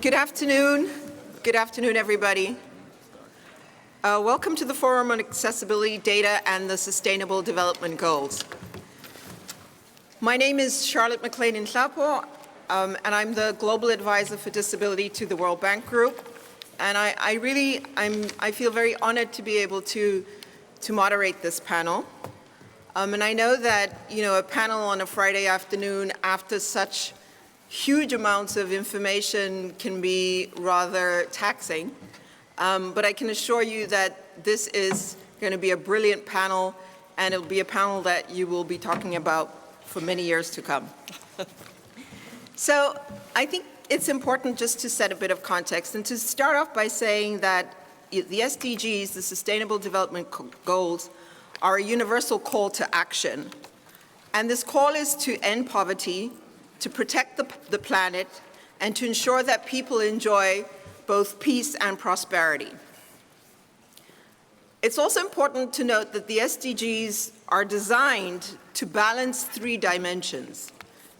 Good afternoon. Good afternoon, everybody. Welcome to the Forum on Accessibility Data and the Sustainable Development Goals. My name is Charlotte McLean-Inhlapo, and I'm the Global Advisor for Disability to the World Bank Group. And I feel very honored to be able to moderate this panel. And I know that, a panel on a Friday afternoon after such huge amounts of information can be rather taxing. But I can assure you that this is going to be a brilliant panel, and it'll be a panel that you will be talking about for many years to come. So I think it's important just to set a bit of context and to start off by saying that the SDGs, the Sustainable Development Goals, are a universal call to action. And this call is to end poverty, to protect the planet, and to ensure that people enjoy both peace and prosperity. It's also important to note that the SDGs are designed to balance three dimensions.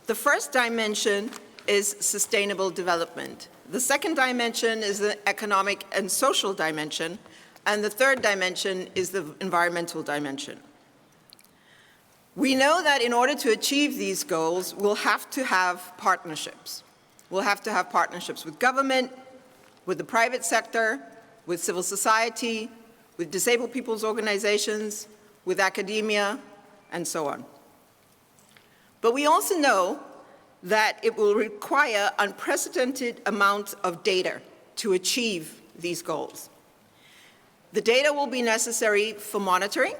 The first dimension is sustainable development. The second dimension is the economic and social dimension, and the third dimension is the environmental dimension. We know that in order to achieve these goals, we'll have to have partnerships. We'll have to have partnerships with government, with the private sector, with civil society, with disabled people's organizations, with academia, and so on. But we also know that it will require unprecedented amounts of data to achieve these goals. The data will be necessary for monitoring,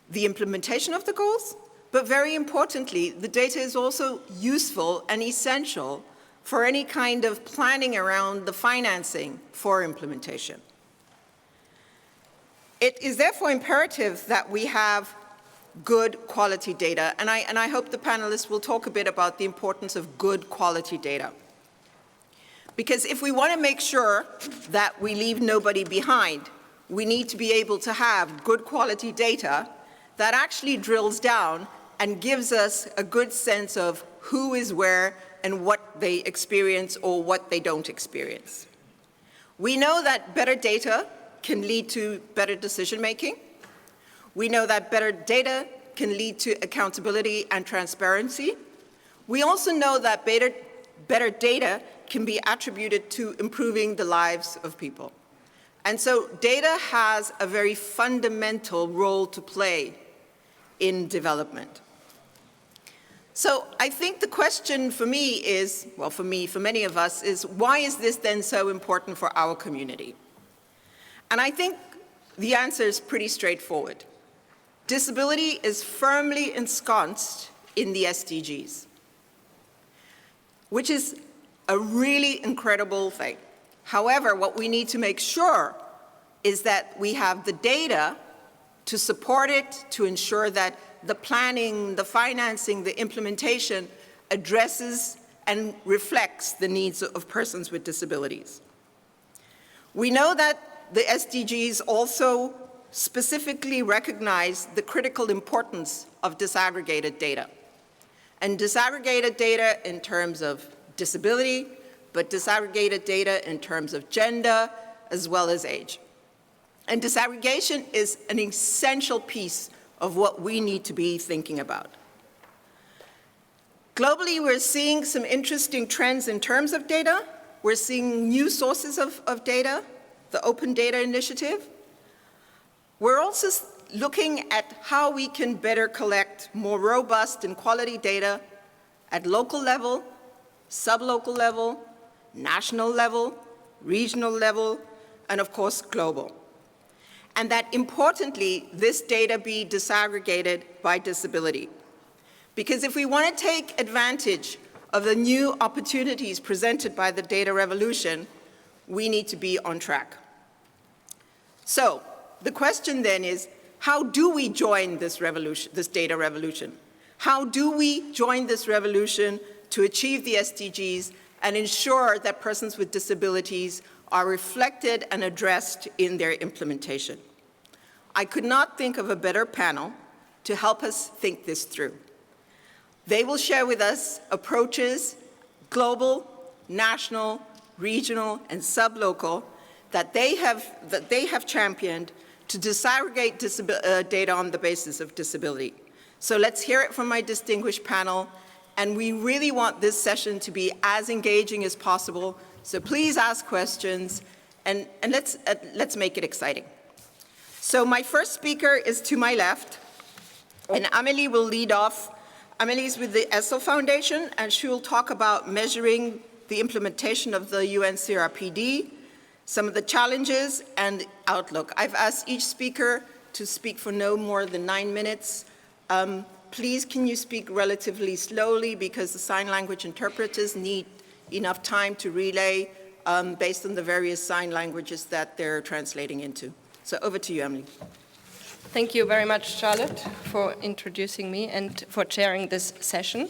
the implementation of the goals, but very importantly, the data is also useful and essential for any kind of planning around the financing for implementation. It is therefore imperative that we have good quality data, and I hope the panelists will talk a bit about the importance of good quality data. Because if we want to make sure that we leave nobody behind, we need to be able to have good quality data that actually drills down and gives us a good sense of who is where and what they experience or what they don't experience. We know that better data can lead to better decision making. We know that better data can lead to accountability and transparency. We also know that better data can be attributed to improving the lives of people. And so data has a very fundamental role to play in development. So I think the question for me is, well, for many of us, is why is this then so important for our community? And I think the answer is pretty straightforward. Disability is firmly ensconced in the SDGs, which is a really incredible thing. However, what we need to make sure is that we have the data to support it, to ensure that the planning, the financing, the implementation addresses and reflects the needs of persons with disabilities. We know that the SDGs also specifically recognize the critical importance of disaggregated data. And disaggregated data in terms of disability, but disaggregated data in terms of gender as well as age. And disaggregation is an essential piece of what we need to be thinking about. Globally, we're seeing some interesting trends in terms of data. We're seeing new sources of data, the Open Data Initiative. We're also looking at how we can better collect more robust and quality data at local level, sub-local level, national level, regional level, and of course, global. And that importantly, this data be disaggregated by disability. Because if we want to take advantage of the new opportunities presented by the data revolution, we need to be on track. So the question then is, how do we join this revolution, this data revolution? How do we join this revolution to achieve the SDGs and ensure that persons with disabilities are reflected and addressed in their implementation? I could not think of a better panel to help us think this through. They will share with us approaches, global, national, regional, and sublocal that they have championed to disaggregate data on the basis of disability. So let's hear it from my distinguished panel, and we really want this session to be as engaging as possible, so please ask questions, and let's make it exciting. So my first speaker is to my left, and Amélie will lead off. Amélie's with the ESSO Foundation, and she will talk about measuring the implementation of the UN CRPD, some of the challenges, and outlook. I've asked each speaker to speak for no more than 9 minutes. Please, can you speak relatively slowly, because the sign language interpreters need enough time to relay based on the various sign languages that they're translating into. So over to you, Amélie. Thank you very much, Charlotte, for introducing me and for chairing this session.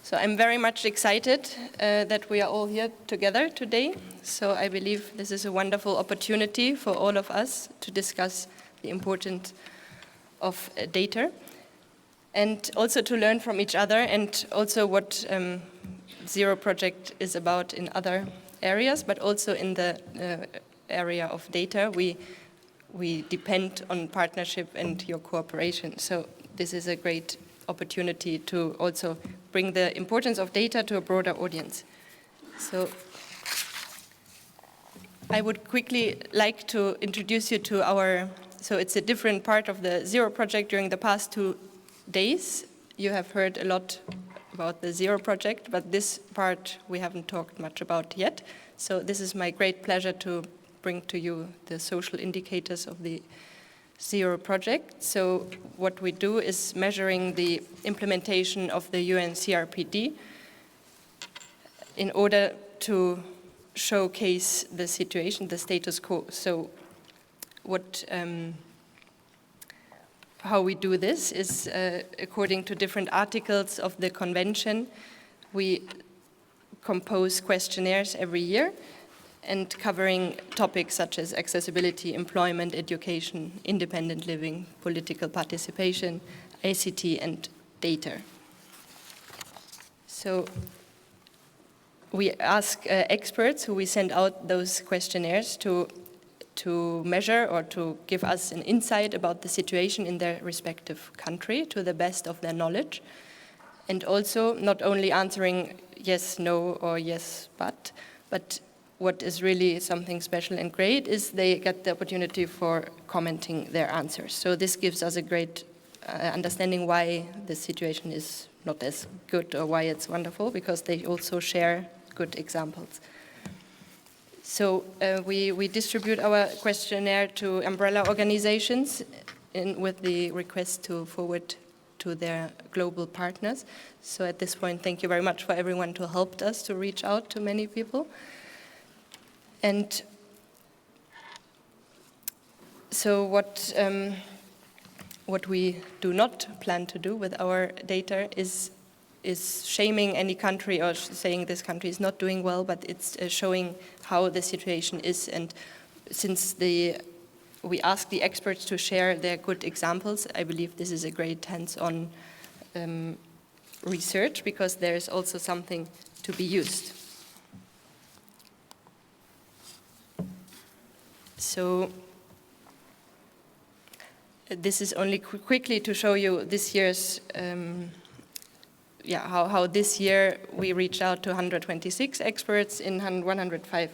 So I'm very much excited that we are all here together today. So I believe this is a wonderful opportunity for all of us to discuss the importance of data and also to learn from each other, and also what Zero Project is about in other areas, but also in the area of data. We depend on partnership and your cooperation. So this is a great opportunity to also bring the importance of data to a broader audience. So I would quickly like to introduce you to so it's a different part of the Zero Project. During the past 2 days, you have heard a lot about the Zero Project, but this part we haven't talked much about yet. So this is my great pleasure to bring to you the social indicators of the Zero Project. So what we do is measuring the implementation of the UN CRPD in order to showcase the situation, the status quo. So how we do this is according to different articles of the convention. We compose questionnaires every year, and covering topics such as accessibility, employment, education, independent living, political participation, ICT, and data. So we ask experts who we send out those questionnaires to measure or to give us an insight about the situation in their respective country to the best of their knowledge. And also not only answering yes, no, or yes, but what is really something special and great is they get the opportunity for commenting their answers. So this gives us a great understanding why the situation is not as good or why it's wonderful, because they also share good examples. So we distribute our questionnaire to umbrella organizations with the request to forward to their global partners. So at this point, thank you very much for everyone who helped us to reach out to many people. And so what we do not plan to do with our data is shaming any country or saying this country is not doing well, but it's showing how the situation is. And since we ask the experts to share their good examples, I believe this is a great hands-on research, because there is also something to be used. So this is only quickly to show you this year's, how this year we reached out to 126 experts in 105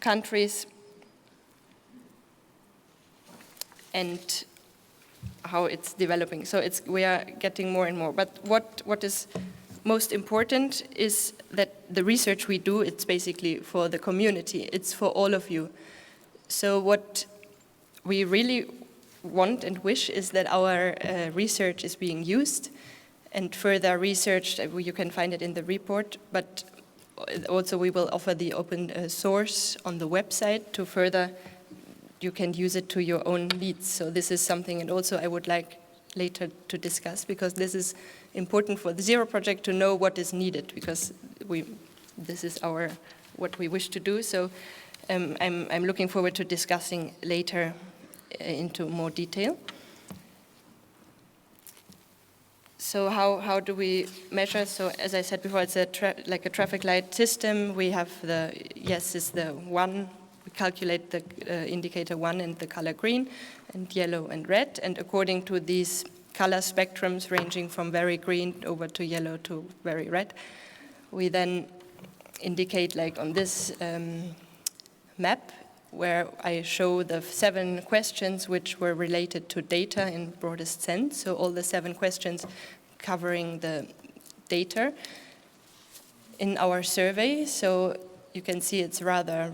countries, and how it's developing. So we are getting more and more. But what is most important is that the research we do, it's basically for the community. It's for all of you. So what we really want and wish is that our research is being used and further researched. You can find it in the report, but also we will offer the open source on the website to further, you can use it to your own needs. So this is something, and also I would like later to discuss, because this is important for the Zero Project to know what is needed, because this is what we wish to do. So I'm looking forward to discussing later into more detail. So how do we measure? So as I said before, it's like a traffic light system. We have the yes is the 1. We calculate the indicator 1 in the color green, and yellow and red. And according to these color spectrums ranging from very green over to yellow to very red, we then indicate, like on this map, where I show the 7 questions which were related to data in broadest sense. So all the 7 questions covering the data in our survey. So you can see it's rather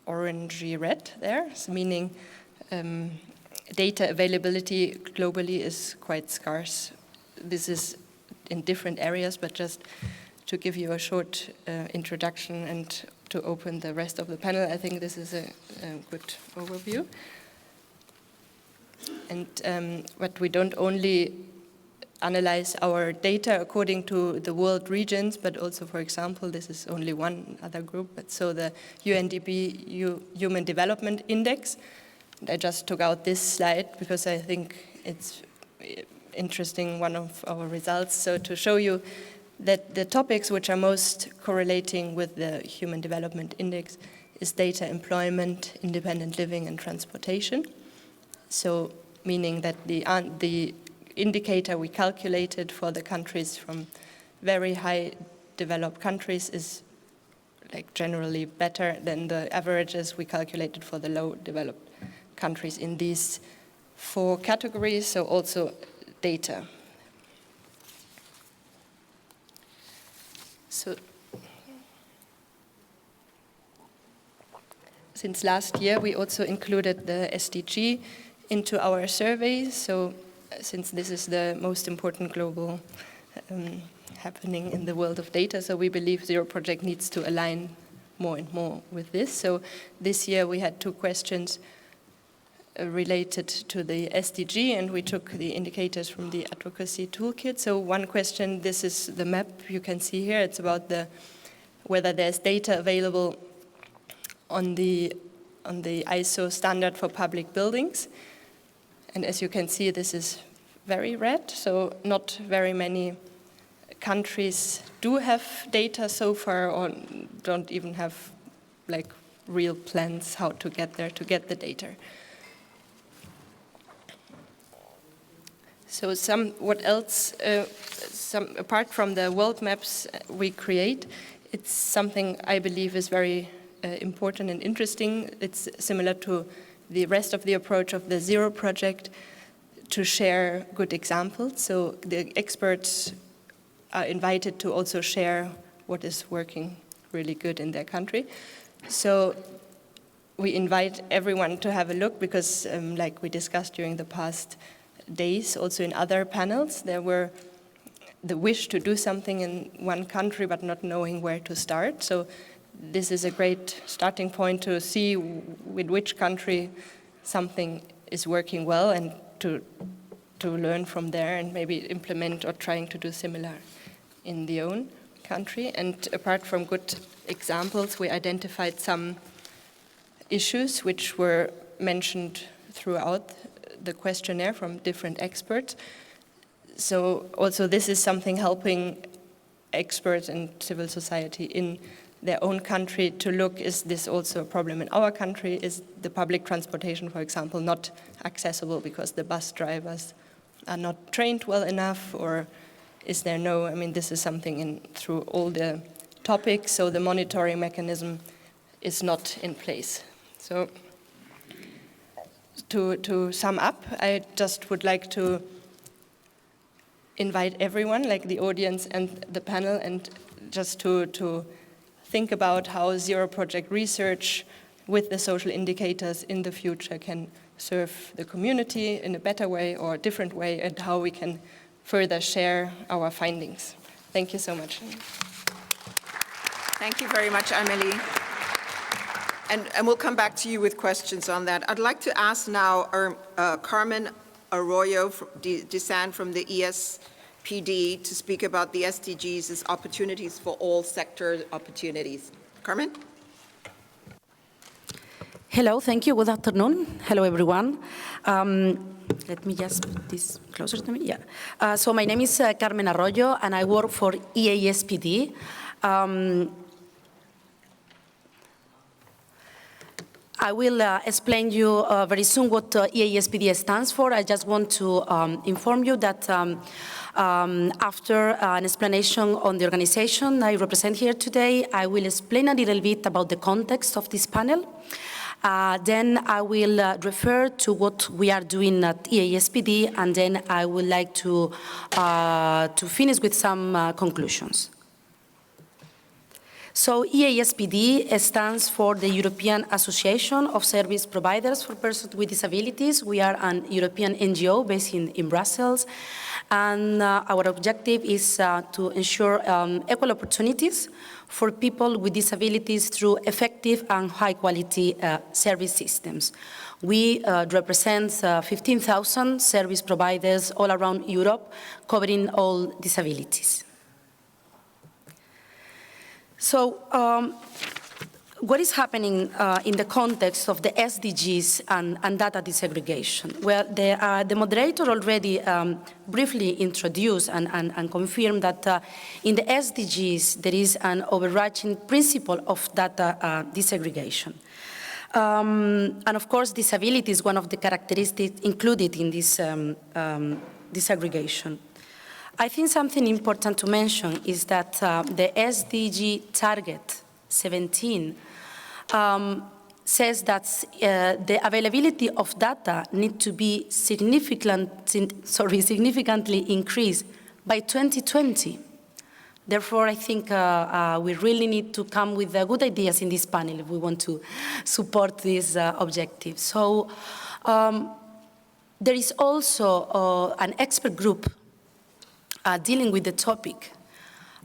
orangey red there, meaning data availability globally is quite scarce. This is in different areas, but just to give you a short introduction and to open the rest of the panel, I think this is a good overview. And but we don't only analyze our data according to the world regions, but also, for example, this is only one other group, but so the UNDP Human Development Index. And I just took out this slide because I think it's interesting, one of our results. So to show you that the topics which are most correlating with the Human Development Index is data, employment, independent living, and transportation. So meaning that the indicator we calculated for the countries from very high developed countries is like generally better than the averages we calculated for the low developed countries in these 4 categories, so also data. So, since last year, we also included the SDG into our survey. So, since this is the most important global happening in the world of data, so we believe Zero Project needs to align more and more with this. So, this year we had 2 questions related to the SDG, and we took the indicators from the advocacy toolkit. So one question, this is the map you can see here, it's about whether there's data available on the ISO standard for public buildings. And as you can see, this is very red, so not very many countries do have data so far, or don't even have like real plans how to get there, to get the data. So what else, apart from the world maps we create, it's something I believe is very important and interesting. It's similar to the rest of the approach of the Zero Project, to share good examples. So the experts are invited to also share what is working really good in their country. So we invite everyone to have a look because, like we discussed during the past days, also in other panels, there were the wish to do something in one country but not knowing where to start. So this is a great starting point to see with which country something is working well and to learn from there and maybe implement or trying to do similar in the own country. And apart from good examples, we identified some issues which were mentioned throughout the questionnaire from different experts. So also this is something helping experts and civil society in their own country to look, is this also a problem in our country? Is the public transportation, for example, not accessible because the bus drivers are not trained well enough, or is there no, I mean, this is something through all the topics, so the monitoring mechanism is not in place. So to sum up, I just would like to invite everyone, like the audience and the panel, and just to think about how Zero Project research with the social indicators in the future can serve the community in a better way or a different way, and how we can further share our findings. Thank you so much. Thank you very much, Amelie. And we'll come back to you with questions on that. I'd like to ask now Carmen Arroyo Desan from the ESPD to speak about the SDGs as opportunities for all sector opportunities. Carmen? Hello, thank you. Good afternoon. Hello, everyone. Let me just put this closer to me. Yeah. So my name is Carmen Arroyo, and I work for EASPD. I will explain you very soon what EASPD stands for. I just want to inform you that after an explanation on the organization I represent here today, I will explain a little bit about the context of this panel. Then I will refer to what we are doing at EASPD, and then I would like to finish with some conclusions. So EASPD stands for the European Association of Service Providers for Persons with Disabilities. We are an European NGO based in Brussels, and our objective is to ensure equal opportunities for people with disabilities through effective and high-quality service systems. We represent 15,000 service providers all around Europe, covering all disabilities. So, what is happening in the context of the SDGs and data disaggregation? Well, the moderator already briefly introduced and confirmed that in the SDGs there is an overarching principle of data disaggregation. And of course, disability is one of the characteristics included in this disaggregation. I think something important to mention is that the SDG target 17 says that the availability of data need to be significantly increased by 2020. Therefore, I think we really need to come with good ideas in this panel if we want to support this objective. So there is also an expert group dealing with the topic.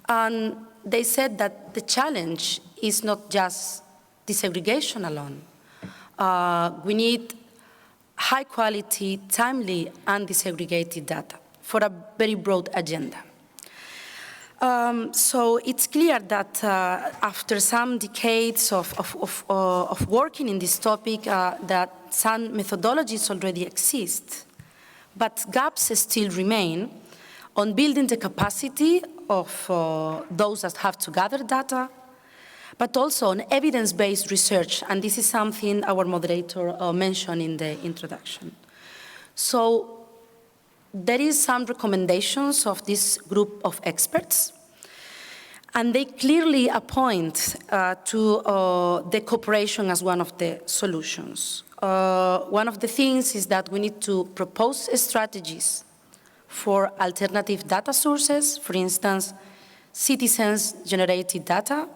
And they said that the challenge is not just disaggregation alone. We need high quality, timely, and disaggregated data for a very broad agenda. So it's clear that after some decades of working in this topic, that some methodologies already exist, but gaps still remain on building the capacity of those that have to gather data, but also on evidence-based research, and this is something our moderator mentioned in the introduction. So there is some recommendations of this group of experts, and they clearly point to the cooperation as one of the solutions. One of the things is that we need to propose strategies for alternative data sources, for instance, citizens-generated data.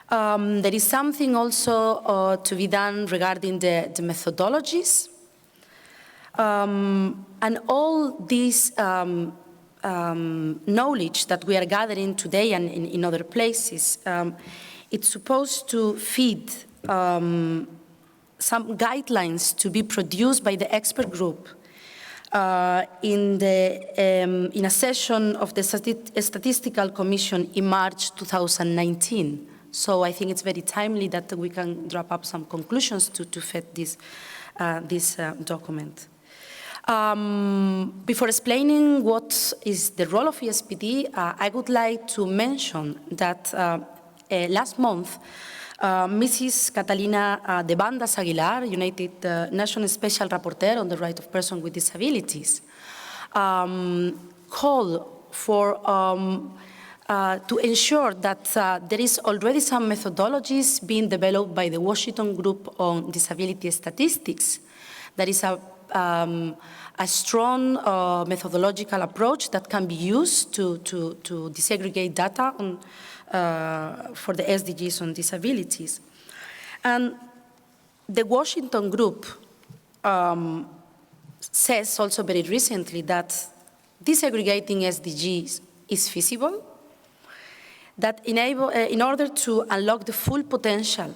There is something also to be done regarding the methodologies. And all this knowledge that we are gathering today and in other places, it's supposed to feed some guidelines to be produced by the expert group in a session of the Statistical Commission in March 2019. So I think it's very timely that we can drop up some conclusions to feed this document. Before explaining what is the role of EASPD, I would like to mention that last month, Mrs. Catalina de Bandas Aguilar, United Nations Special Rapporteur on the Rights of Persons with Disabilities, called for to ensure that there is already some methodologies being developed by the Washington Group on Disability Statistics. That is a strong methodological approach that can be used to disaggregate data on, for the SDGs on disabilities. And the Washington Group says also very recently that disaggregating SDGs is feasible, that in order to unlock the full potential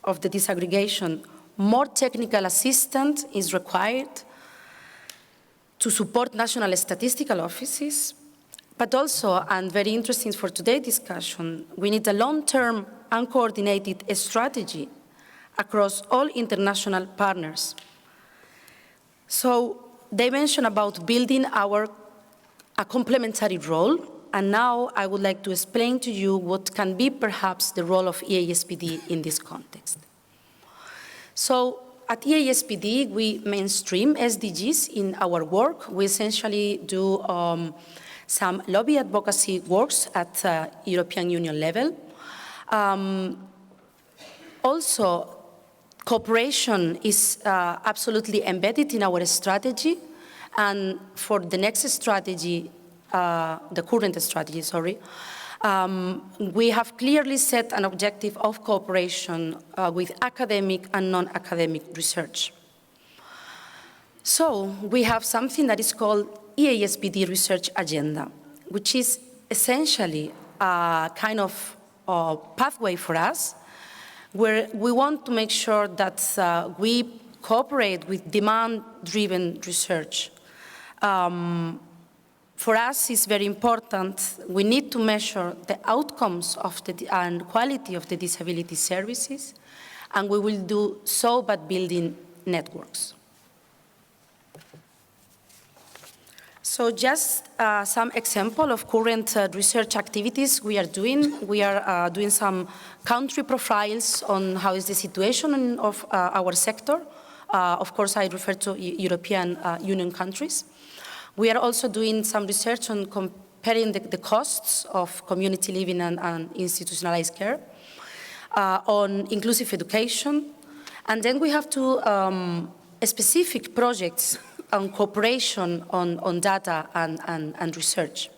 of the disaggregation, more technical assistance is required to support national statistical offices, but also, and very interesting for today's discussion, we need a long-term and coordinated strategy across all international partners. So they mentioned about building a complementary role, and now I would like to explain to you what can be perhaps the role of EASPD in this context. So at EASPD, we mainstream SDGs in our work. We essentially do some lobby advocacy works at European Union level. Also, cooperation is absolutely embedded in our strategy, and for the next strategy, the current strategy, sorry, we have clearly set an objective of cooperation with academic and non-academic research. So we have something that is called EASPD Research Agenda, which is essentially a kind of pathway for us, where we want to make sure that we cooperate with demand-driven research. For us, it's very important. We need to measure the outcomes of and quality of the disability services, and we will do so by building networks. So just some example of current research activities we are doing. We are doing some country profiles on how is the situation of our sector. Of course, I refer to European Union countries. We are also doing some research on comparing the costs of community living and institutionalized care, on inclusive education. And then we have two specific projects on cooperation on data and research.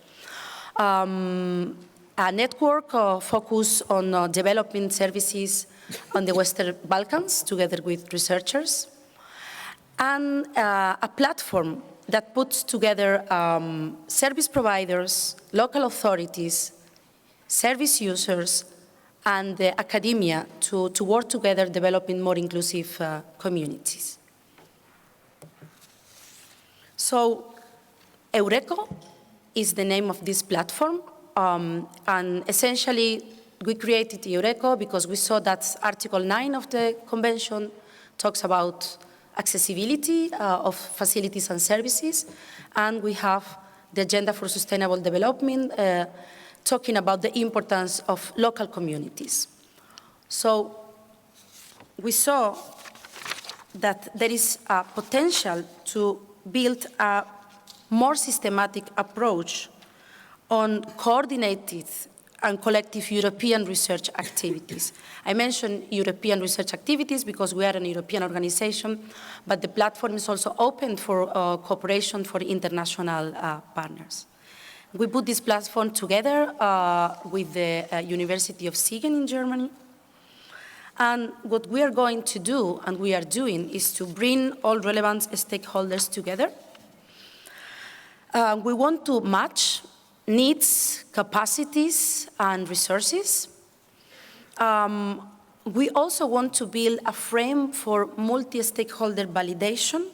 A network focused on developing services on the Western Balkans together with researchers, and a platform that puts together service providers, local authorities, service users, and the academia to work together developing more inclusive communities. So Eureco is the name of this platform, and essentially we created Eureco because we saw that Article 9 of the Convention talks about accessibility of facilities and services, and we have the Agenda for Sustainable Development talking about the importance of local communities. So we saw that there is a potential to build a more systematic approach on coordinated and collective European research activities. I mentioned European research activities because we are an European organization, but the platform is also open for cooperation for international partners. We put this platform together with the University of Siegen in Germany. And what we are going to do, and we are doing, is to bring all relevant stakeholders together. We want to match needs, capacities, and resources. We also want to build a frame for multi-stakeholder validation.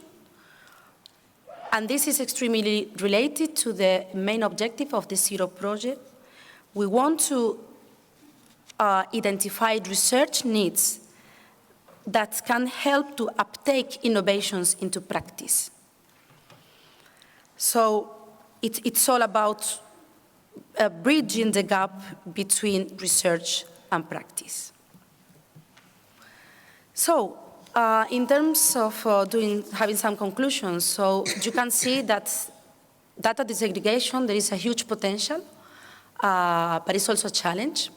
And this is extremely related to the main objective of the Zero project. We want to identify research needs that can help to uptake innovations into practice. So it's all about bridging the gap between research and practice. So, in terms of having some conclusions, so you can see that data disaggregation, there is a huge potential, but it's also a challenge.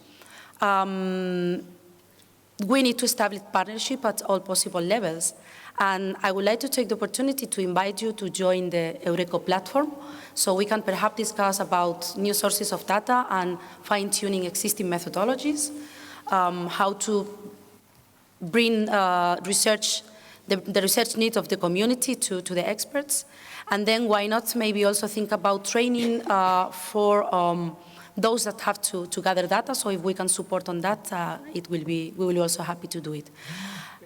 We need to establish partnership at all possible levels. And I would like to take the opportunity to invite you to join the Eureco platform so we can perhaps discuss about new sources of data and fine-tuning existing methodologies, how to bring research, the research needs of the community to the experts. And then why not maybe also think about training for those that have to gather data. So if we can support on that, we will be also happy to do it.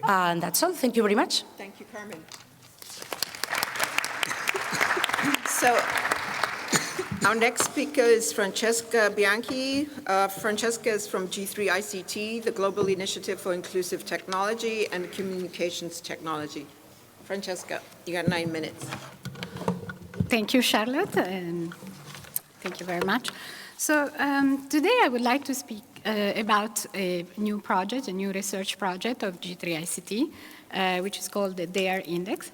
And that's all. Thank you very much. Thank you, Carmen. So Our next speaker is Francesca Bianchi. Francesca is from G3 ICT, the Global Initiative for Inclusive Technology and Communications Technology. Francesca, you got 9 minutes. Thank you, Charlotte, and thank you very much. So today I would like to speak about a new project, a new research project of G3 ICT, which is called the DARE Index.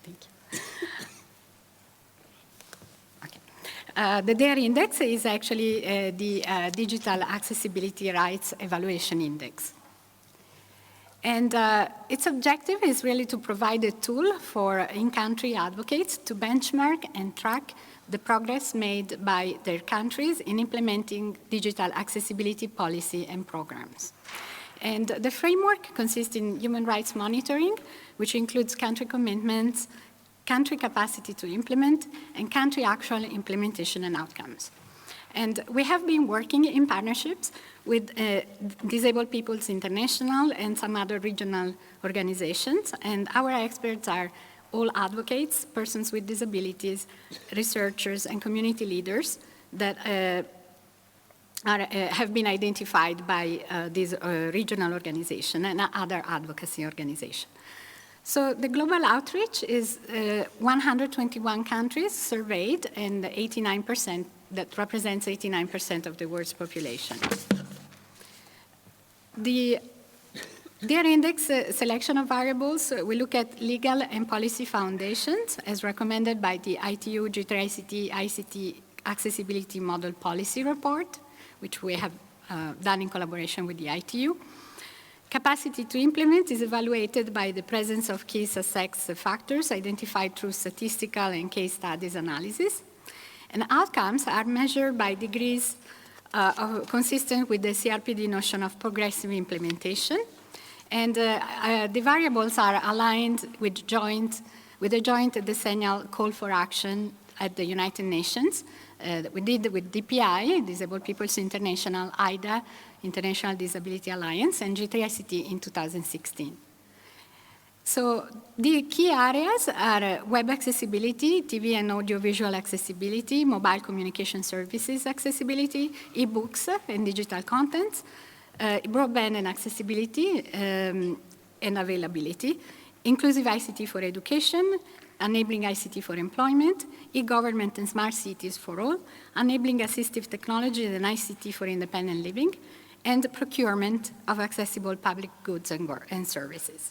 Thank you. Okay. The DARE Index is actually the Digital Accessibility Rights Evaluation Index. And its objective is really to provide a tool for in-country advocates to benchmark and track the progress made by their countries in implementing digital accessibility policy and programs. And the framework consists in human rights monitoring, which includes country commitments, country capacity to implement, and country actual implementation and outcomes. And we have been working in partnerships with Disabled Peoples International and some other regional organizations, and our experts are all advocates, persons with disabilities, researchers, and community leaders that have been identified by this regional organization and other advocacy organizations. So the global outreach is 121 countries surveyed, and 89%, that represents 89% of the world's population. The DARE Index selection of variables, we look at legal and policy foundations as recommended by the ITU G3 ICT Accessibility Model Policy Report, which we have done in collaboration with the ITU. Capacity to implement is evaluated by the presence of key success factors identified through statistical and case studies analysis. And outcomes are measured by degrees consistent with the CRPD notion of progressive implementation. And the variables are aligned with the joint decennial call for action at the United Nations that we did with DPI, Disabled Peoples International, IDA, International Disability Alliance, and G3 ICT in 2016. So the key areas are web accessibility, TV and audiovisual accessibility, mobile communication services accessibility, e-books and digital contents, broadband and accessibility and availability, inclusive ICT for education, enabling ICT for employment, e-government and smart cities for all, enabling assistive technology and ICT for independent living, and procurement of accessible public goods and services.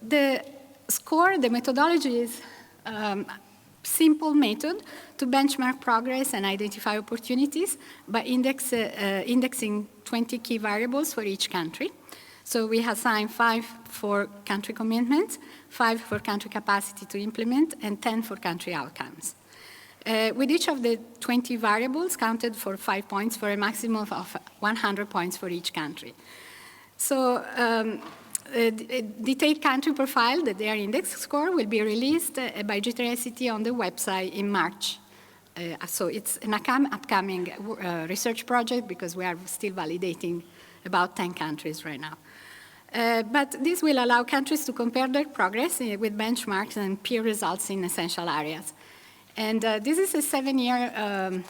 The score, the methodology is simple method to benchmark progress and identify opportunities by indexing 20 key variables for each country. So we assign 5 for country commitments, 5 for country capacity to implement, and 10 for country outcomes. With each of the 20 variables counted for 5 points for a maximum of 100 points for each country. So a detailed country profile, the DARE Index score, will be released by G3 ICT on the website in March. So it's an upcoming research project because we are still validating about 10 countries right now. But this will allow countries to compare their progress with benchmarks and peer results in essential areas. And this is a 7-year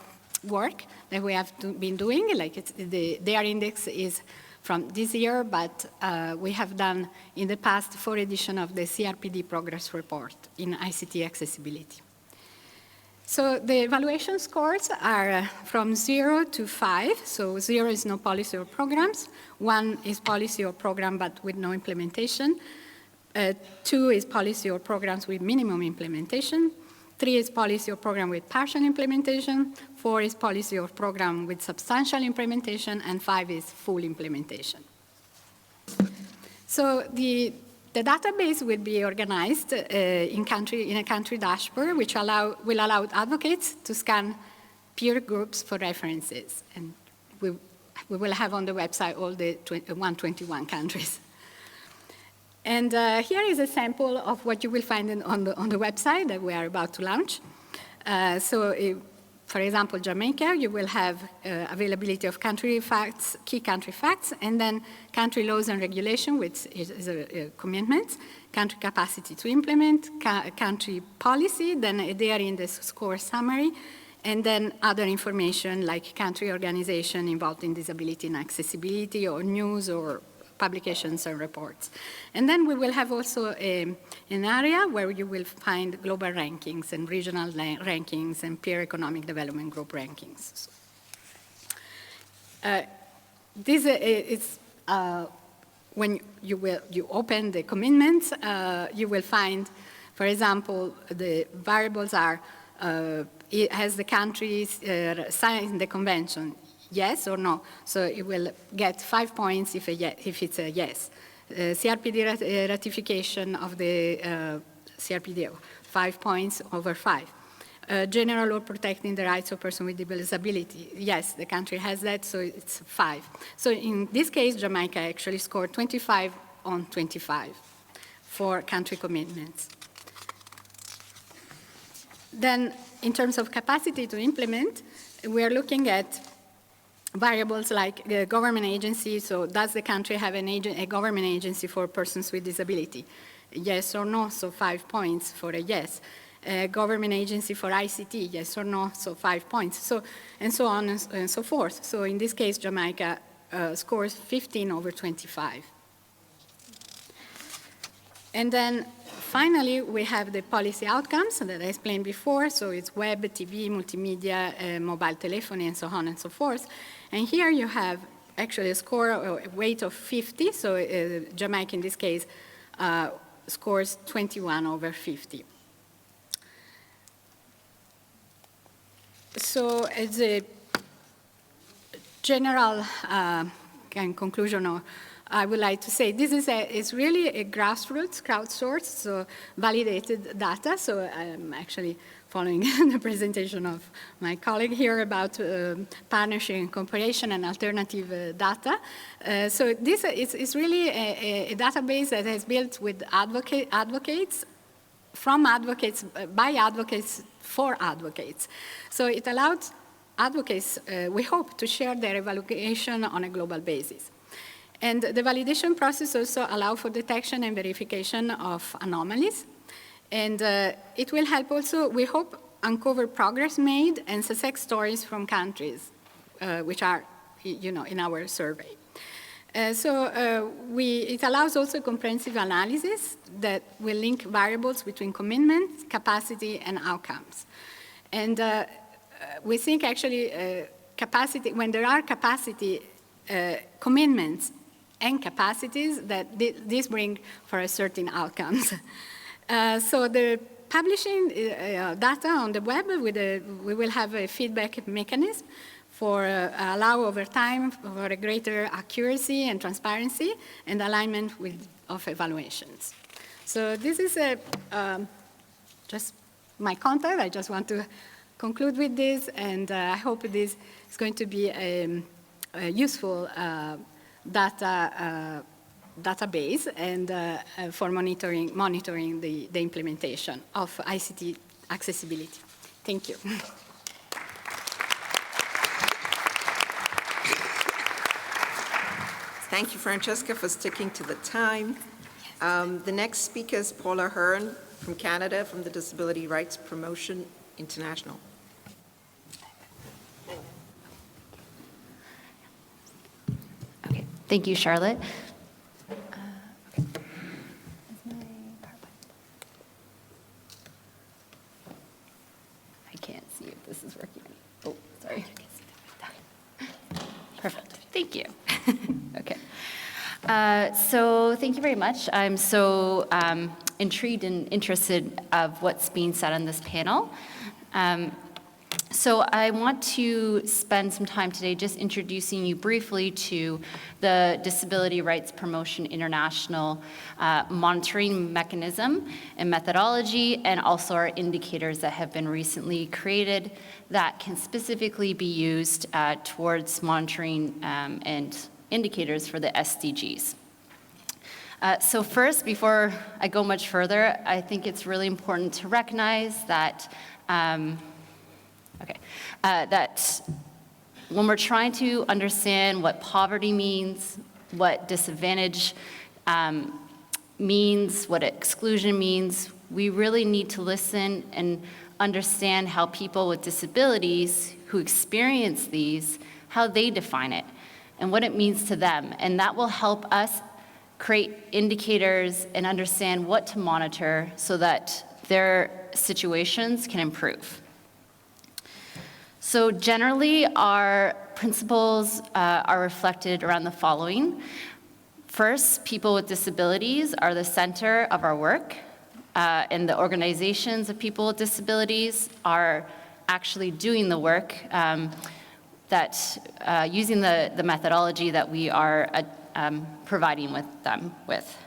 work that we have been doing. Like the DARE Index is from this year, but we have done in the past 4 editions of the CRPD progress report in ICT accessibility. So the evaluation scores are from 0 to 5. So 0 is no policy or programs. 1 is policy or program but with no implementation. 2 is policy or programs with minimum implementation. 3 is policy or program with partial implementation. 4 is policy or program with substantial implementation. And 5 is full implementation. So the database will be organized in a country dashboard, which will allow advocates to scan peer groups for references. And we will have on the website all the 121 countries. And here is a sample of what you will find on the website that we are about to launch. For example, Jamaica, you will have availability of country facts, key country facts, and then country laws and regulation, which is a commitment, country capacity to implement, country policy, then there in the score summary, and then other information like country organization involved in disability and accessibility, or news, or publications and reports. And then we will have also an area where you will find global rankings and regional rankings and peer economic development group rankings. This is when you open the commitments, you will find, for example, the variables are, has the country signed the convention, yes or no? So it will get 5 points if it's a yes. CRPD ratification of the CRPD, 5 points over 5. General law protecting the rights of persons with disability. Yes, the country has that, so it's 5. So in this case, Jamaica actually scored 25 on 25 for country commitments. Then, in terms of capacity to implement, we are looking at variables like the government agency. So does the country have a government agency for persons with disability? Yes or no, so 5 points for a yes. Government agency for ICT, yes or no, so 5 points. So, and so on and so forth. So in this case, Jamaica scores 15 over 25. And then finally, we have the policy outcomes that I explained before. So it's web, TV, multimedia, mobile telephony, and so on and so forth. And here you have actually a score, a weight of 50. So Jamaica, in this case, scores 21 over 50. So as a general conclusion, I would like to say this is really a grassroots, crowdsourced, so validated data. So I'm actually following the presentation of my colleague here about partnership and cooperation and alternative data. So this is really a database that is built with advocates, from advocates, by advocates, for advocates. So it allows advocates, we hope, to share their evaluation on a global basis. And the validation process also allows for detection and verification of anomalies. And it will help also, we hope, uncover progress made and success stories from countries, which are, in our survey. It allows also comprehensive analysis that will link variables between commitments, capacity, and outcomes. And we think actually capacity, when there are capacity commitments and capacities, that this bring for a certain outcomes. So the publishing data on the web, we will have a feedback mechanism for allow over time for a greater accuracy and transparency and alignment of evaluations. So this is just my content. I just want to conclude with this, and I hope this is going to be a useful database and for monitoring the implementation of ICT accessibility. Thank you. Thank you, Francesca, for sticking to the time. The next speaker is Paula Hearn from Canada, from the Disability Rights Promotion International. Okay, thank you, Charlotte. I can't see if this is working. Oh, sorry. Perfect. Thank you. Okay. So thank you very much. I'm so intrigued and interested of what's being said on this panel. So I want to spend some time today just introducing you briefly to the Disability Rights Promotion International monitoring mechanism and methodology, and also our indicators that have been recently created that can specifically be used towards monitoring and indicators for the SDGs. So first, before I go much further, I think it's really important to recognize that that when we're trying to understand what poverty means, what disadvantage means, what exclusion means. We really need to listen and understand how people with disabilities who experience these, how they define it and what it means to them. And that will help us create indicators and understand what to monitor so that their situations can improve. So generally, our principles are reflected around the following. First, people with disabilities are the center of our work, and the organizations of people with disabilities are actually doing the work using the methodology that we are providing them with.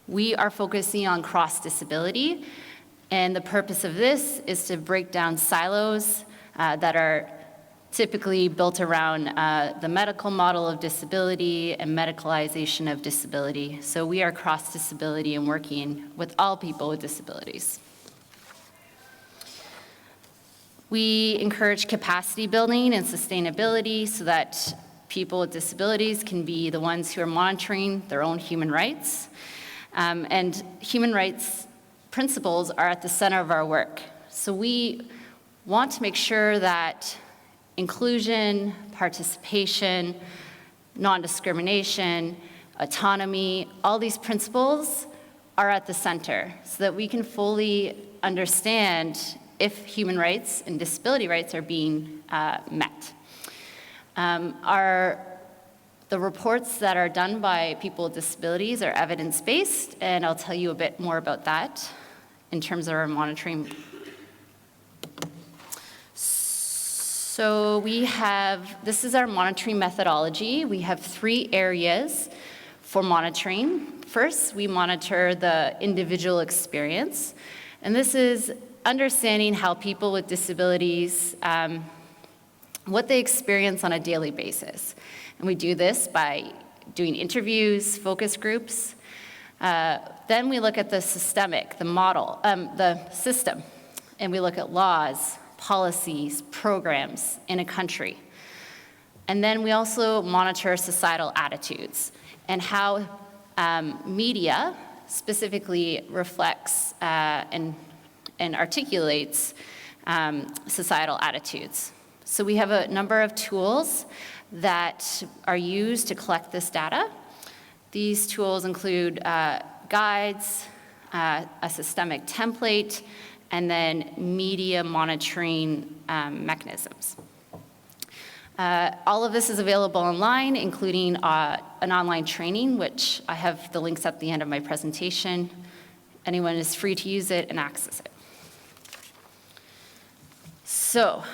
We are focusing on cross-disability, and the purpose of this is to break down silos that are typically built around the medical model of disability and medicalization of disability. So we are cross-disability and working with all people with disabilities. We encourage capacity building and sustainability so that people with disabilities can be the ones who are monitoring their own human rights. And human rights principles are at the center of our work. So we want to make sure that inclusion, participation, non-discrimination, autonomy, all these principles are at the center so that we can fully understand if human rights and disability rights are being met. The reports that are done by people with disabilities are evidence-based, and I'll tell you a bit more about that in terms of our monitoring. So this is our monitoring methodology. We have 3 areas for monitoring. First, we monitor the individual experience, and this is understanding how people with disabilities, what they experience on a daily basis. And we do this by doing interviews, focus groups. Then we look at the systemic, the system, and we look at laws, policies, programs in a country. And then we also monitor societal attitudes and how media specifically reflects and articulates societal attitudes. So we have a number of tools that are used to collect this data. These tools include guides, a systemic template, and then media monitoring mechanisms. All of this is available online, including an online training, which I have the links at the end of my presentation. Anyone is free to use it and access it. So,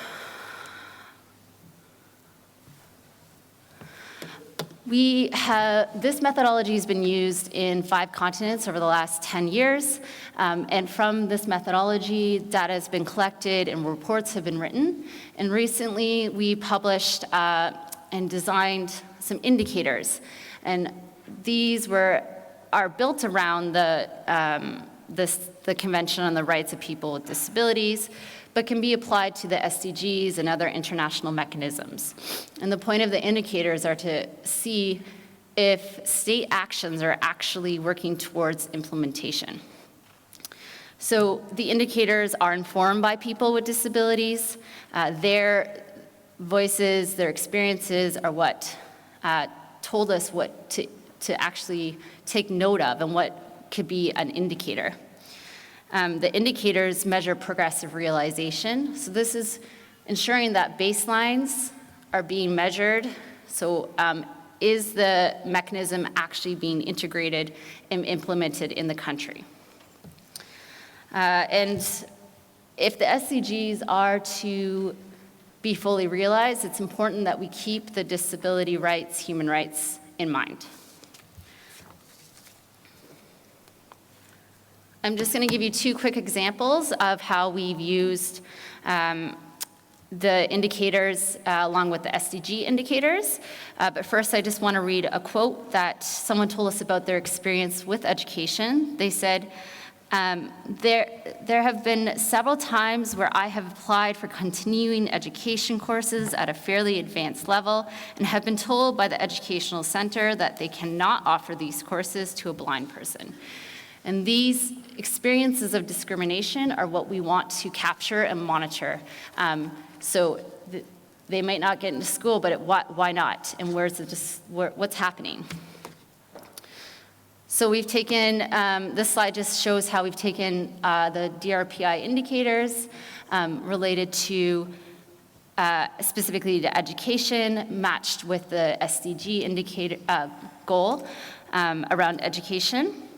this methodology has been used in 5 continents over the last 10 years. And from this methodology, data has been collected and reports have been written. And recently, we published and designed some indicators. And these are built around the Convention on the Rights of People with Disabilities, but can be applied to the SDGs and other international mechanisms. And the point of the indicators are to see if state actions are actually working towards implementation. So the indicators are informed by people with disabilities. Their voices, their experiences are what told us what to actually take note of and what could be an indicator. The indicators measure progressive realization. So this is ensuring that baselines are being measured. So is the mechanism actually being integrated and implemented in the country? And if the SDGs are to be fully realized, it's important that we keep the disability rights, human rights in mind. I'm just going to give you 2 quick examples of how we've used the indicators along with the SDG indicators. But first, I just want to read a quote that someone told us about their experience with education. They said, There have been several times where I have applied for continuing education courses at a fairly advanced level and have been told by the educational center that they cannot offer these courses to a blind person. And these experiences of discrimination are what we want to capture and monitor. They might not get into school, but why not? And what's happening? So we've taken, this slide just shows how we've taken the DRPI indicators related to specifically to education, matched with the SDG indicator goal around education.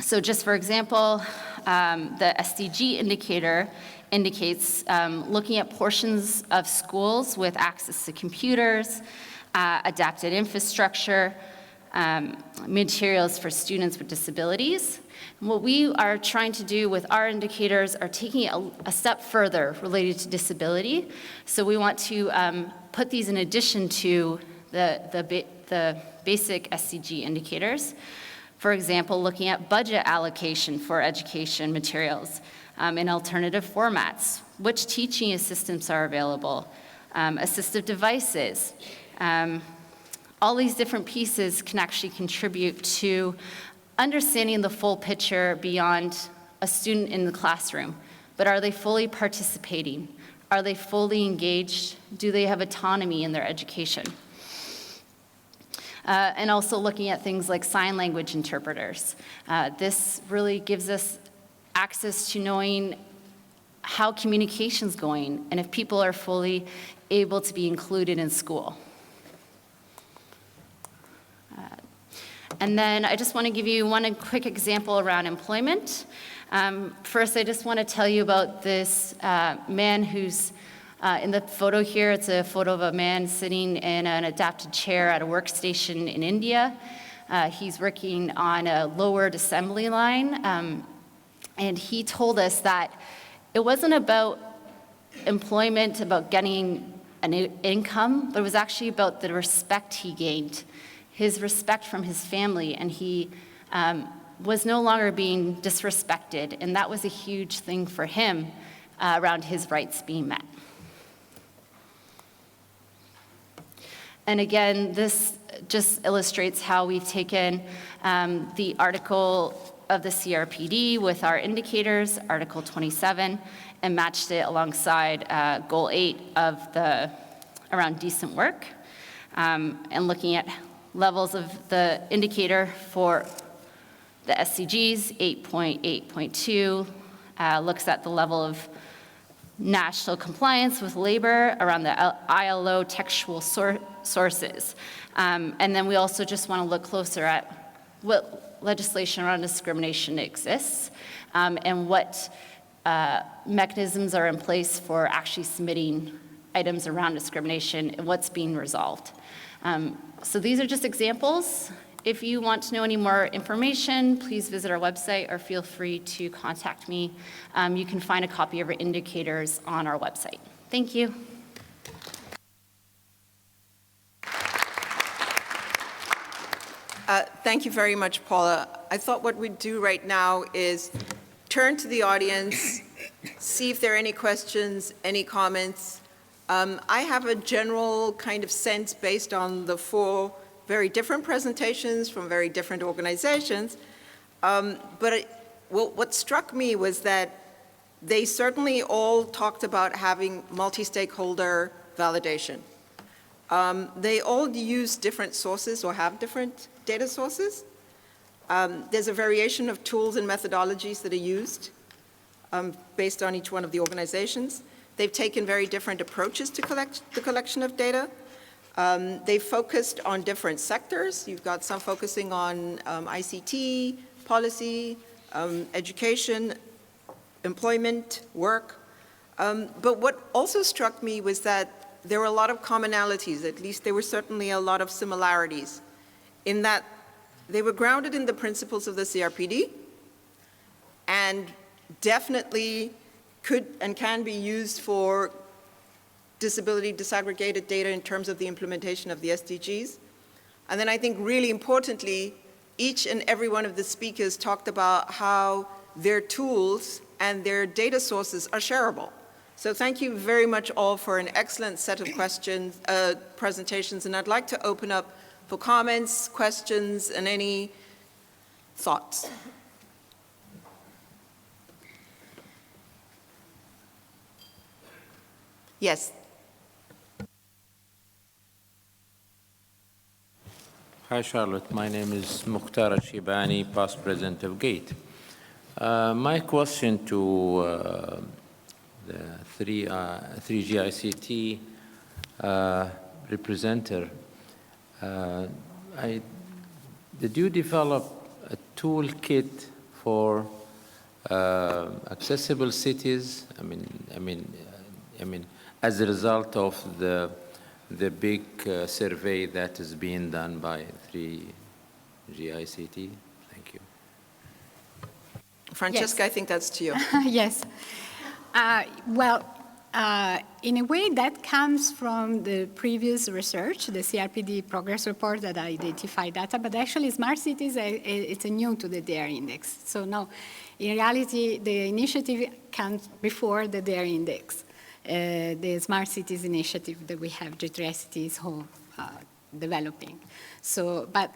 So just for example, the SDG indicator indicates looking at portions of schools with access to computers, adapted infrastructure, materials for students with disabilities. And what we are trying to do with our indicators are taking it a step further related to disability. So we want to put these in addition to the basic SDG indicators. For example, looking at budget allocation for education materials in alternative formats, which teaching assistants are available, assistive devices. All these different pieces can actually contribute to understanding the full picture beyond a student in the classroom. But are they fully participating? Are they fully engaged? Do they have autonomy in their education? And also looking at things like sign language interpreters. This really gives us access to knowing how communication's going and if people are fully able to be included in school. And then I just want to give you one quick example around employment. First, I just want to tell you about this man who's in the photo here. It's a photo of a man sitting in an adapted chair at a workstation in India. He's working on a lowered assembly line. And he told us that it wasn't about employment, about getting an income, but it was actually about the respect he gained. His respect from his family, and he was no longer being disrespected, and that was a huge thing for him around his rights being met. And again, this just illustrates how we've taken the article of the CRPD with our indicators, Article 27, and matched it alongside Goal 8 of around decent work, and looking at levels of the indicator for the SDGs. 8.8.2 looks at the level of national compliance with labor around the ILO textual sources. And then we also just want to look closer at what legislation around discrimination exists, and what mechanisms are in place for actually submitting items around discrimination and what's being resolved. So these are just examples. If you want to know any more information, please visit our website or feel free to contact me. You can find a copy of our indicators on our website. Thank you. Thank you very much, Paula. I thought what we'd do right now is turn to the audience, see if there are any questions, any comments. I have a general kind of sense based on the 4 very different presentations from very different organizations. What struck me was that they certainly all talked about having multi-stakeholder validation. They all use different sources or have different data sources. There's a variation of tools and methodologies that are used based on each one of the organizations. They've taken very different approaches to the collection of data. They've focused on different sectors. You've got some focusing on ICT, policy, education, employment, work. But what also struck me was that there were a lot of commonalities, at least there were certainly a lot of similarities, in that they were grounded in the principles of the CRPD and definitely could and can be used for disability disaggregated data in terms of the implementation of the SDGs. And then I think really importantly, each and every one of the speakers talked about how their tools and their data sources are shareable. So thank you very much all for an excellent set of questions, presentations, and I'd like to open up for comments, questions, and any thoughts. Yes. Hi, Charlotte. My name is Mukhtar Shibani, past president of GATE. My question to the 3GICT representative, did you develop a toolkit for accessible cities? I mean, as a result of the big survey that is being done by 3GICT? Thank you. Francesca, yes. I think that's to you. Yes. In a way, that comes from the previous research, the CRPD progress report that identified data, but actually smart cities, it's new to the DARE index. So no, in reality, the initiative comes before the DARE index. The Smart Cities initiative that we have, G3ICT is developing. So, but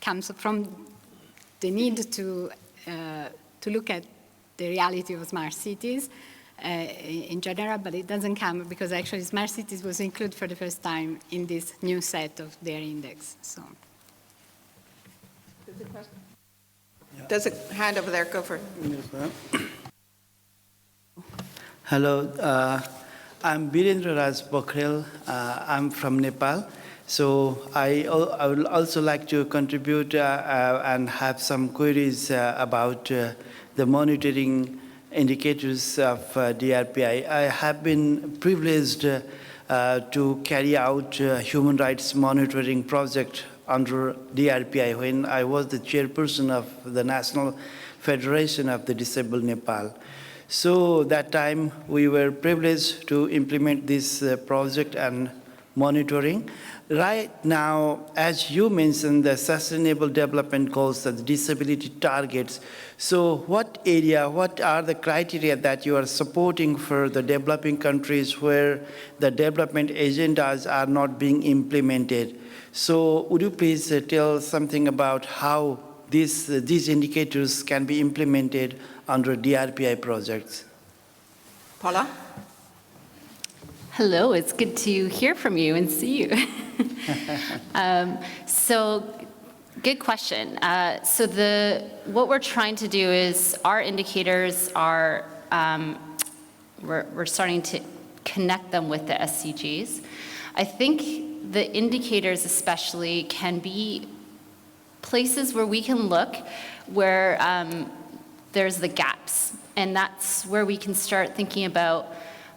comes from the need to look at the reality of smart cities in general, but it doesn't come because actually smart cities was included for the first time in this new set of their index. So. There's a hand over there, go for it. Yes, ma'am. Hello, I'm Birendra Raj Pokhrel. I'm from Nepal. So I would also like to contribute and have some queries about the monitoring indicators of DRPI. I have been privileged to carry out human rights monitoring project under DRPI when I was the chairperson of the National Federation of the Disabled Nepal. So that time we were privileged to implement this project and monitoring. Right now, as you mentioned, the Sustainable Development Goals and the disability targets. So what are the criteria that you are supporting for the developing countries where the development agendas are not being implemented? So would you please tell something about how these indicators can be implemented under DRPI projects? Paula? Hello, it's good to hear from you and see you. So, good question. What we're trying to do is our indicators are, we're starting to connect them with the SDGs. I think the indicators especially can be places where we can look where there's the gaps. And that's where we can start thinking about,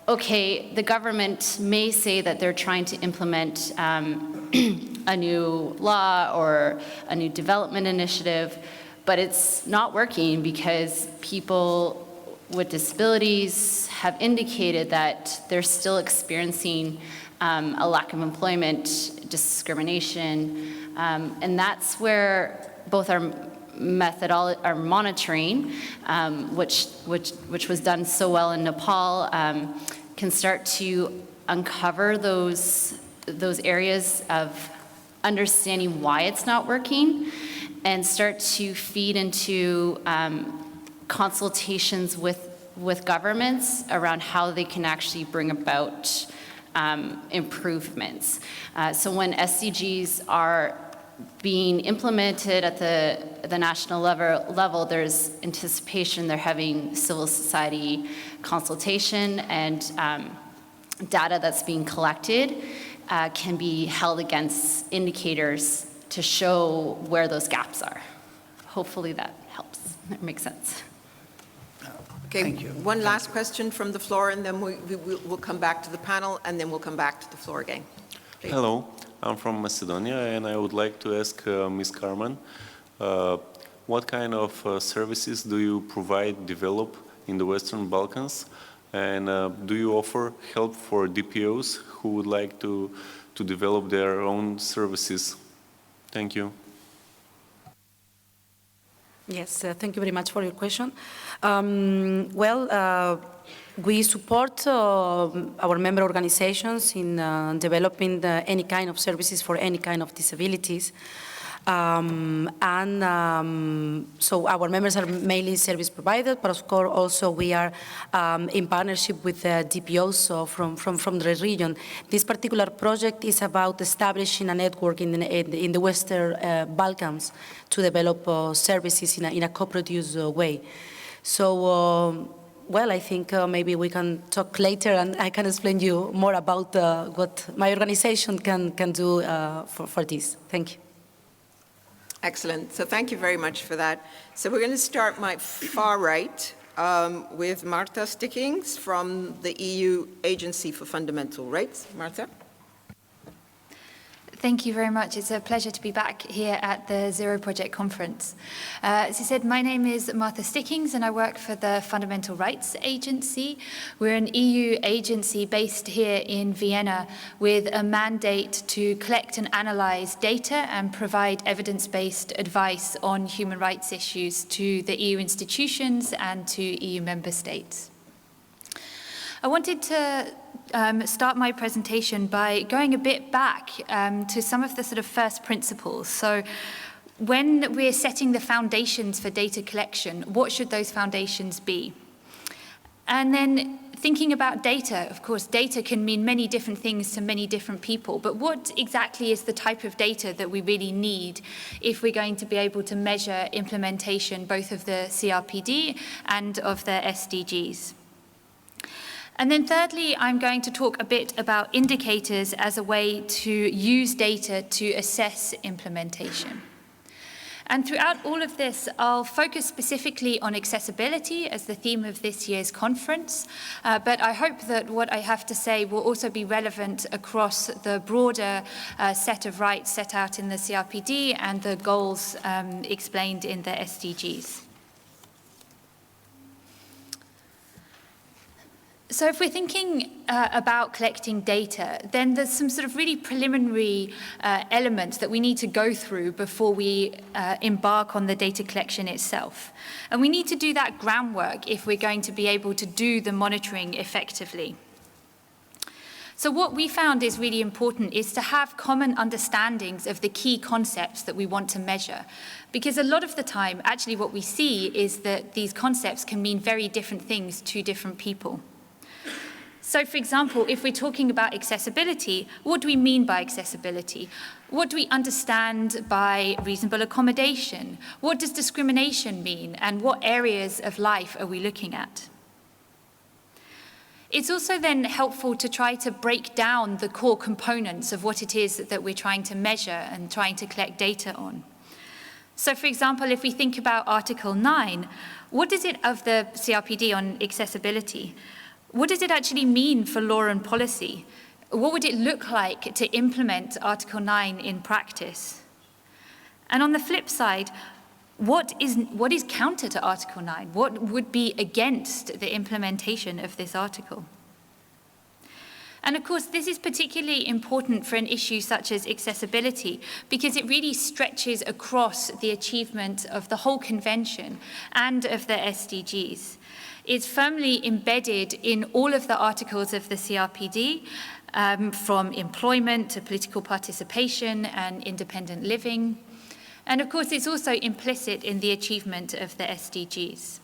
okay, the government may say that they're trying to implement a new law or a new development initiative, but it's not working because people with disabilities have indicated that they're still experiencing a lack of employment, discrimination, and that's where both our monitoring, which was done so well in Nepal, can start to uncover those areas of understanding why it's not working and start to feed into consultations with governments around how they can actually bring about improvements. So when SDGs are being implemented at the national level, there's anticipation they're having civil society consultation, and data that's being collected can be held against indicators to show where those gaps are. Hopefully that helps. That makes sense. Okay, thank you. One last question from the floor, and then we'll come back to the panel, and then we'll come back to the floor again. Please. Hello. I'm from Macedonia, and I would like to ask Ms. Carmen, what kind of services do you develop in the Western Balkans? And do you offer help for DPOs who would like to develop their own services? Thank you. Yes, thank you very much for your question. We support our member organizations in developing any kind of services for any kind of disabilities. So our members are mainly service providers, but of course also we are in partnership with DPOs from the region. This particular project is about establishing a network in the Western Balkans to develop services in a co-produced way. So, well, I think maybe we can talk later and I can explain you more about what my organization can do for this. Thank you. Excellent. So thank you very much for that. So we're going to start my far right with Marta Stickings from the EU Agency for Fundamental Rights. Marta? Thank you very much. It's a pleasure to be back here at the Zero Project Conference. As you said, my name is Martha Stickings and I work for the Fundamental Rights Agency. We're an EU agency based here in Vienna with a mandate to collect and analyze data and provide evidence-based advice on human rights issues to the EU institutions and to EU member states. I wanted to start my presentation by going a bit back to some of the sort of first principles. So when we're setting the foundations for data collection, what should those foundations be? And then thinking about data, of course, data can mean many different things to many different people, but what exactly is the type of data that we really need if we're going to be able to measure implementation both of the CRPD and of the SDGs? And then thirdly, I'm going to talk a bit about indicators as a way to use data to assess implementation. And throughout all of this, I'll focus specifically on accessibility as the theme of this year's conference, but I hope that what I have to say will also be relevant across the broader set of rights set out in the CRPD and the goals explained in the SDGs. So if we're thinking about collecting data, then there's some sort of really preliminary elements that we need to go through before we embark on the data collection itself. And we need to do that groundwork if we're going to be able to do the monitoring effectively. So what we found is really important is to have common understandings of the key concepts that we want to measure. Because a lot of the time, actually what we see is that these concepts can mean very different things to different people. So, for example, if we're talking about accessibility, what do we mean by accessibility? What do we understand by reasonable accommodation? What does discrimination mean? And what areas of life are we looking at? It's also then helpful to try to break down the core components of what it is that we're trying to measure and trying to collect data on. So, for example, if we think about Article 9, what is it of the CRPD on accessibility? What does it actually mean for law and policy? What would it look like to implement Article 9 in practice? And on the flip side, what is counter to Article 9? What would be against the implementation of this article? And of course, this is particularly important for an issue such as accessibility because it really stretches across the achievement of the whole convention and of the SDGs. It's firmly embedded in all of the articles of the CRPD, from employment to political participation and independent living. And of course, it's also implicit in the achievement of the SDGs.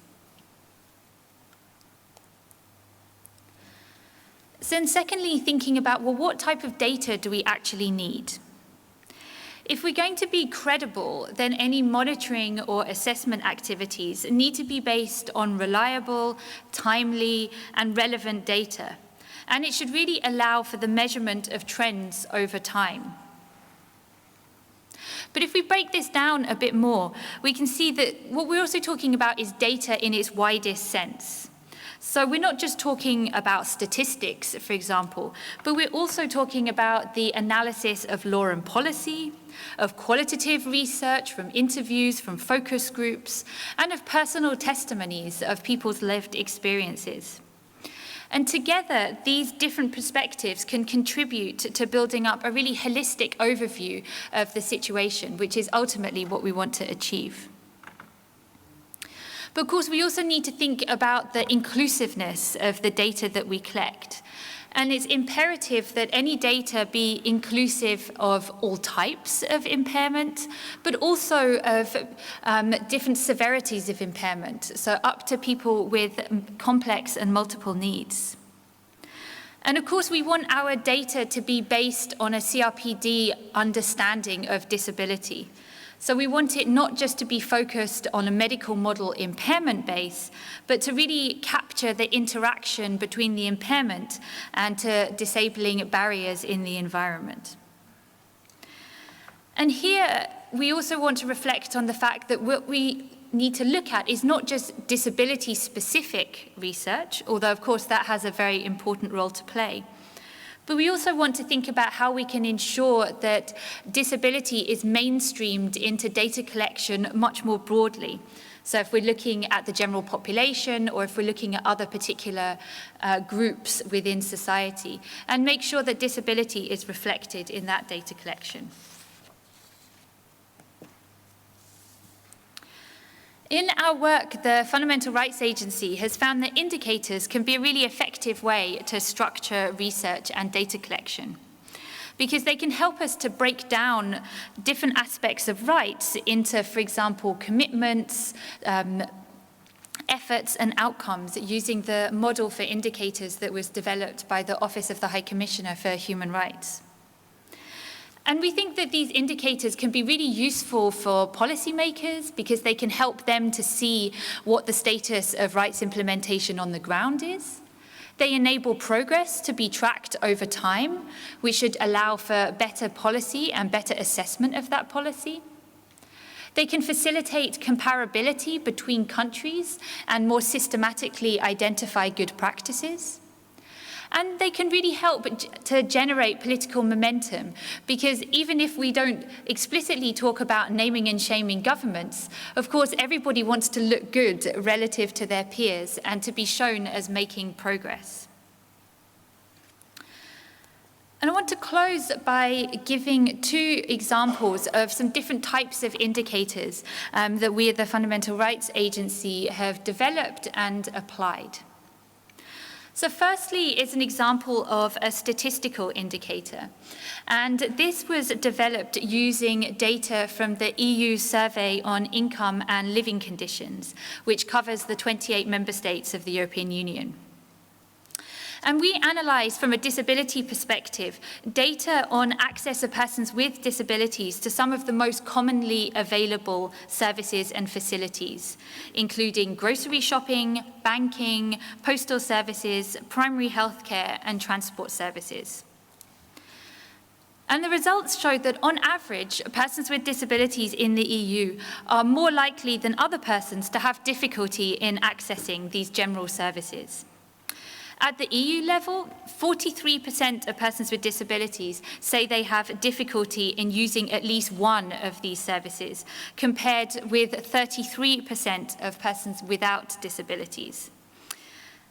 So then secondly, thinking about, well, what type of data do we actually need? If we're going to be credible, then any monitoring or assessment activities need to be based on reliable, timely, and relevant data. And it should really allow for the measurement of trends over time. But if we break this down a bit more, we can see that what we're also talking about is data in its widest sense. So we're not just talking about statistics, for example, but we're also talking about the analysis of law and policy, of qualitative research from interviews, from focus groups, and of personal testimonies of people's lived experiences. And together, these different perspectives can contribute to building up a really holistic overview of the situation, which is ultimately what we want to achieve. But of course, we also need to think about the inclusiveness of the data that we collect. And it's imperative that any data be inclusive of all types of impairment, but also of different severities of impairment, so up to people with complex and multiple needs. And of course, we want our data to be based on a CRPD understanding of disability. So we want it not just to be focused on a medical model impairment base, but to really capture the interaction between the impairment and to disabling barriers in the environment. And here, we also want to reflect on the fact that what we need to look at is not just disability-specific research, although of course that has a very important role to play. But we also want to think about how we can ensure that disability is mainstreamed into data collection much more broadly. So if we're looking at the general population or if we're looking at other particular groups within society, and make sure that disability is reflected in that data collection. In our work, the Fundamental Rights Agency has found that indicators can be a really effective way to structure research and data collection, because they can help us to break down different aspects of rights into, for example, commitments, efforts and outcomes using the model for indicators that was developed by the Office of the High Commissioner for Human Rights. And we think that these indicators can be really useful for policymakers because they can help them to see what the status of rights implementation on the ground is. They enable progress to be tracked over time, which should allow for better policy and better assessment of that policy. They can facilitate comparability between countries and more systematically identify good practices. And they can really help to generate political momentum, because even if we don't explicitly talk about naming and shaming governments, of course, everybody wants to look good relative to their peers and to be shown as making progress. And I want to close by giving two examples of some different types of indicators that we at the Fundamental Rights Agency have developed and applied. So firstly is an example of a statistical indicator. And this was developed using data from the EU Survey on Income and Living Conditions, which covers the 28 member states of the European Union. And we analysed from a disability perspective data on access of persons with disabilities to some of the most commonly available services and facilities, including grocery shopping, banking, postal services, primary healthcare, and transport services. And the results showed that on average, persons with disabilities in the EU are more likely than other persons to have difficulty in accessing these general services. At the EU level, 43% of persons with disabilities say they have difficulty in using at least one of these services, compared with 33% of persons without disabilities.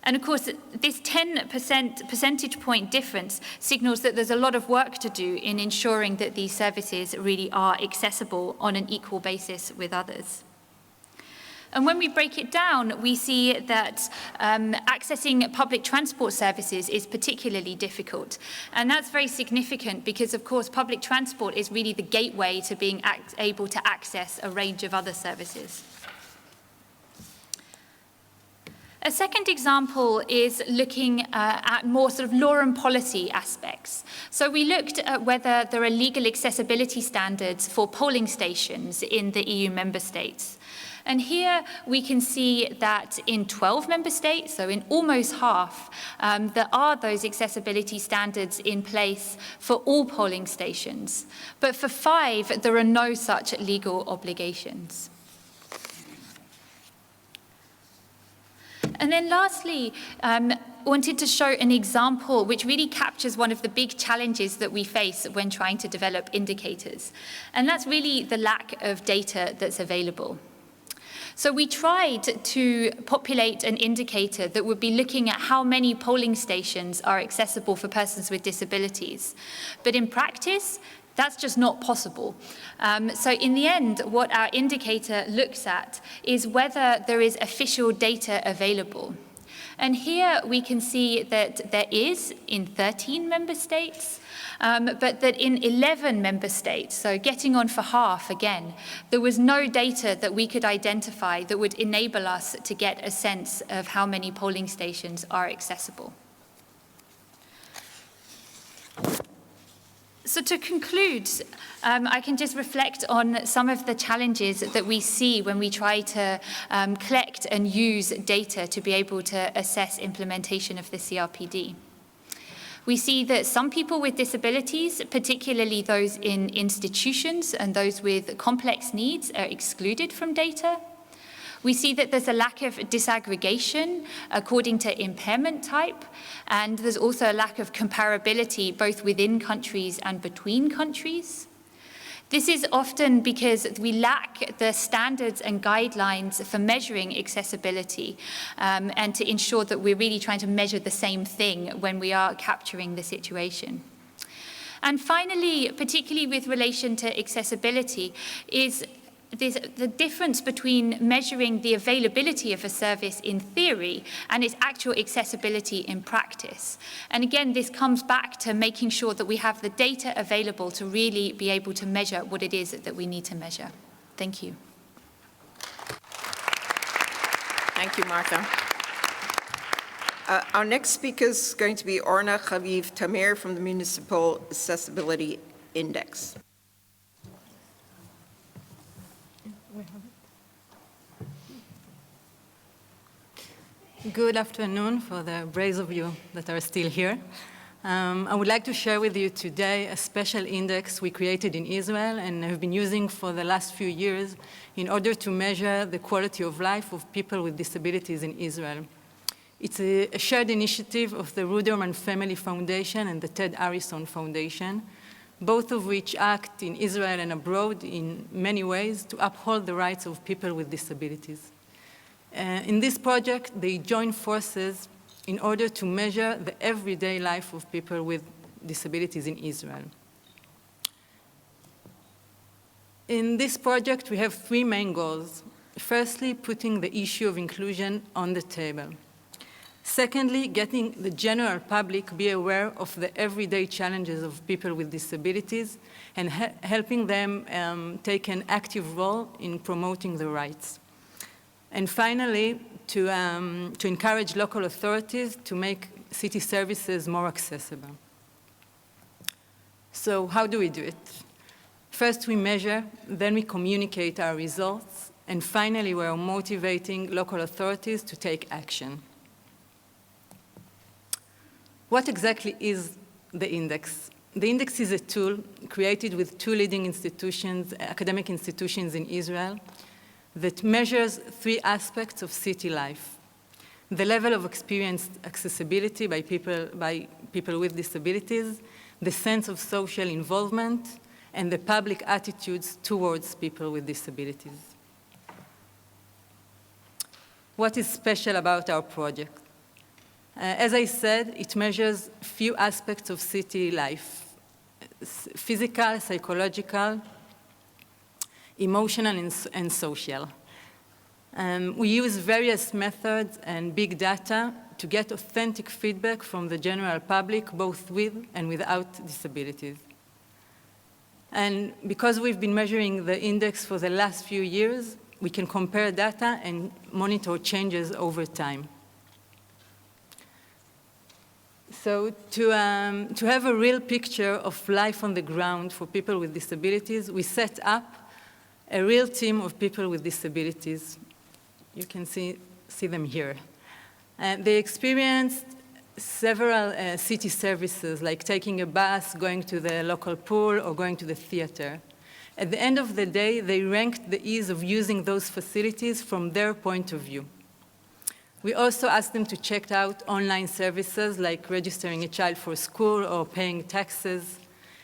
And of course, this 10% percentage point difference signals that there's a lot of work to do in ensuring that these services really are accessible on an equal basis with others. And when we break it down, we see that accessing public transport services is particularly difficult. And that's very significant because, of course, public transport is really the gateway to being able to access a range of other services. A second example is looking at more sort of law and policy aspects. So we looked at whether there are legal accessibility standards for polling stations in the EU member states. And here we can see that in 12 member states, so in almost half, there are those accessibility standards in place for all polling stations. But for 5, there are no such legal obligations. And then lastly, wanted to show an example which really captures one of the big challenges that we face when trying to develop indicators. And that's really the lack of data that's available. So we tried to populate an indicator that would be looking at how many polling stations are accessible for persons with disabilities. But in practice, That's just not possible. So in the end, what our indicator looks at is whether there is official data available. And here we can see that there is in 13 member states, but that in 11 member states, so getting on for half again, there was no data that we could identify that would enable us to get a sense of how many polling stations are accessible. So to conclude, I can just reflect on some of the challenges that we see when we try to collect and use data to be able to assess implementation of the CRPD. We see that some people with disabilities, particularly those in institutions and those with complex needs, are excluded from data. We see that there's a lack of disaggregation according to impairment type, and there's also a lack of comparability both within countries and between countries. This is often because we lack the standards and guidelines for measuring accessibility and to ensure that we're really trying to measure the same thing when we are capturing the situation. And finally, particularly with relation to accessibility, is the difference between measuring the availability of a service in theory and its actual accessibility in practice. And again, this comes back to making sure that we have the data available to really be able to measure what it is that we need to measure. Thank you. Thank you, Martha. Our next speaker is going to be Orna Khalif Tamir from the Municipal Accessibility Index. Good afternoon for the brave of you that are still here. I would like to share with you today a special index we created in Israel and have been using for the last few years in order to measure the quality of life of people with disabilities in Israel. It's a shared initiative of the Ruderman Family Foundation and the Ted Harrison Foundation, both of which act in Israel and abroad in many ways to uphold the rights of people with disabilities. In this project, they join forces in order to measure the everyday life of people with disabilities in Israel. In this project, we have three main goals. Firstly, putting the issue of inclusion on the table. Secondly, getting the general public be aware of the everyday challenges of people with disabilities and helping them take an active role in promoting their rights. And finally, to encourage local authorities to make city services more accessible. So how do we do it? First, we measure, then we communicate our results, and finally, we're motivating local authorities to take action. What exactly is the index? The index is a tool created with two leading institutions, academic institutions in Israel, that measures three aspects of city life: the level of experienced accessibility by people with disabilities, the sense of social involvement, and the public attitudes towards people with disabilities. What is special about our project? As I said, it measures few aspects of city life: physical, psychological, emotional, and social. We use various methods and big data to get authentic feedback from the general public, both with and without disabilities. And because we've been measuring the index for the last few years, we can compare data and monitor changes over time. So to have a real picture of life on the ground for people with disabilities, we set up a real team of people with disabilities. You can see them here. They experienced several city services, like taking a bus, going to the local pool, or going to the theater. At the end of the day, they ranked the ease of using those facilities from their point of view. We also asked them to check out online services like registering a child for school or paying taxes.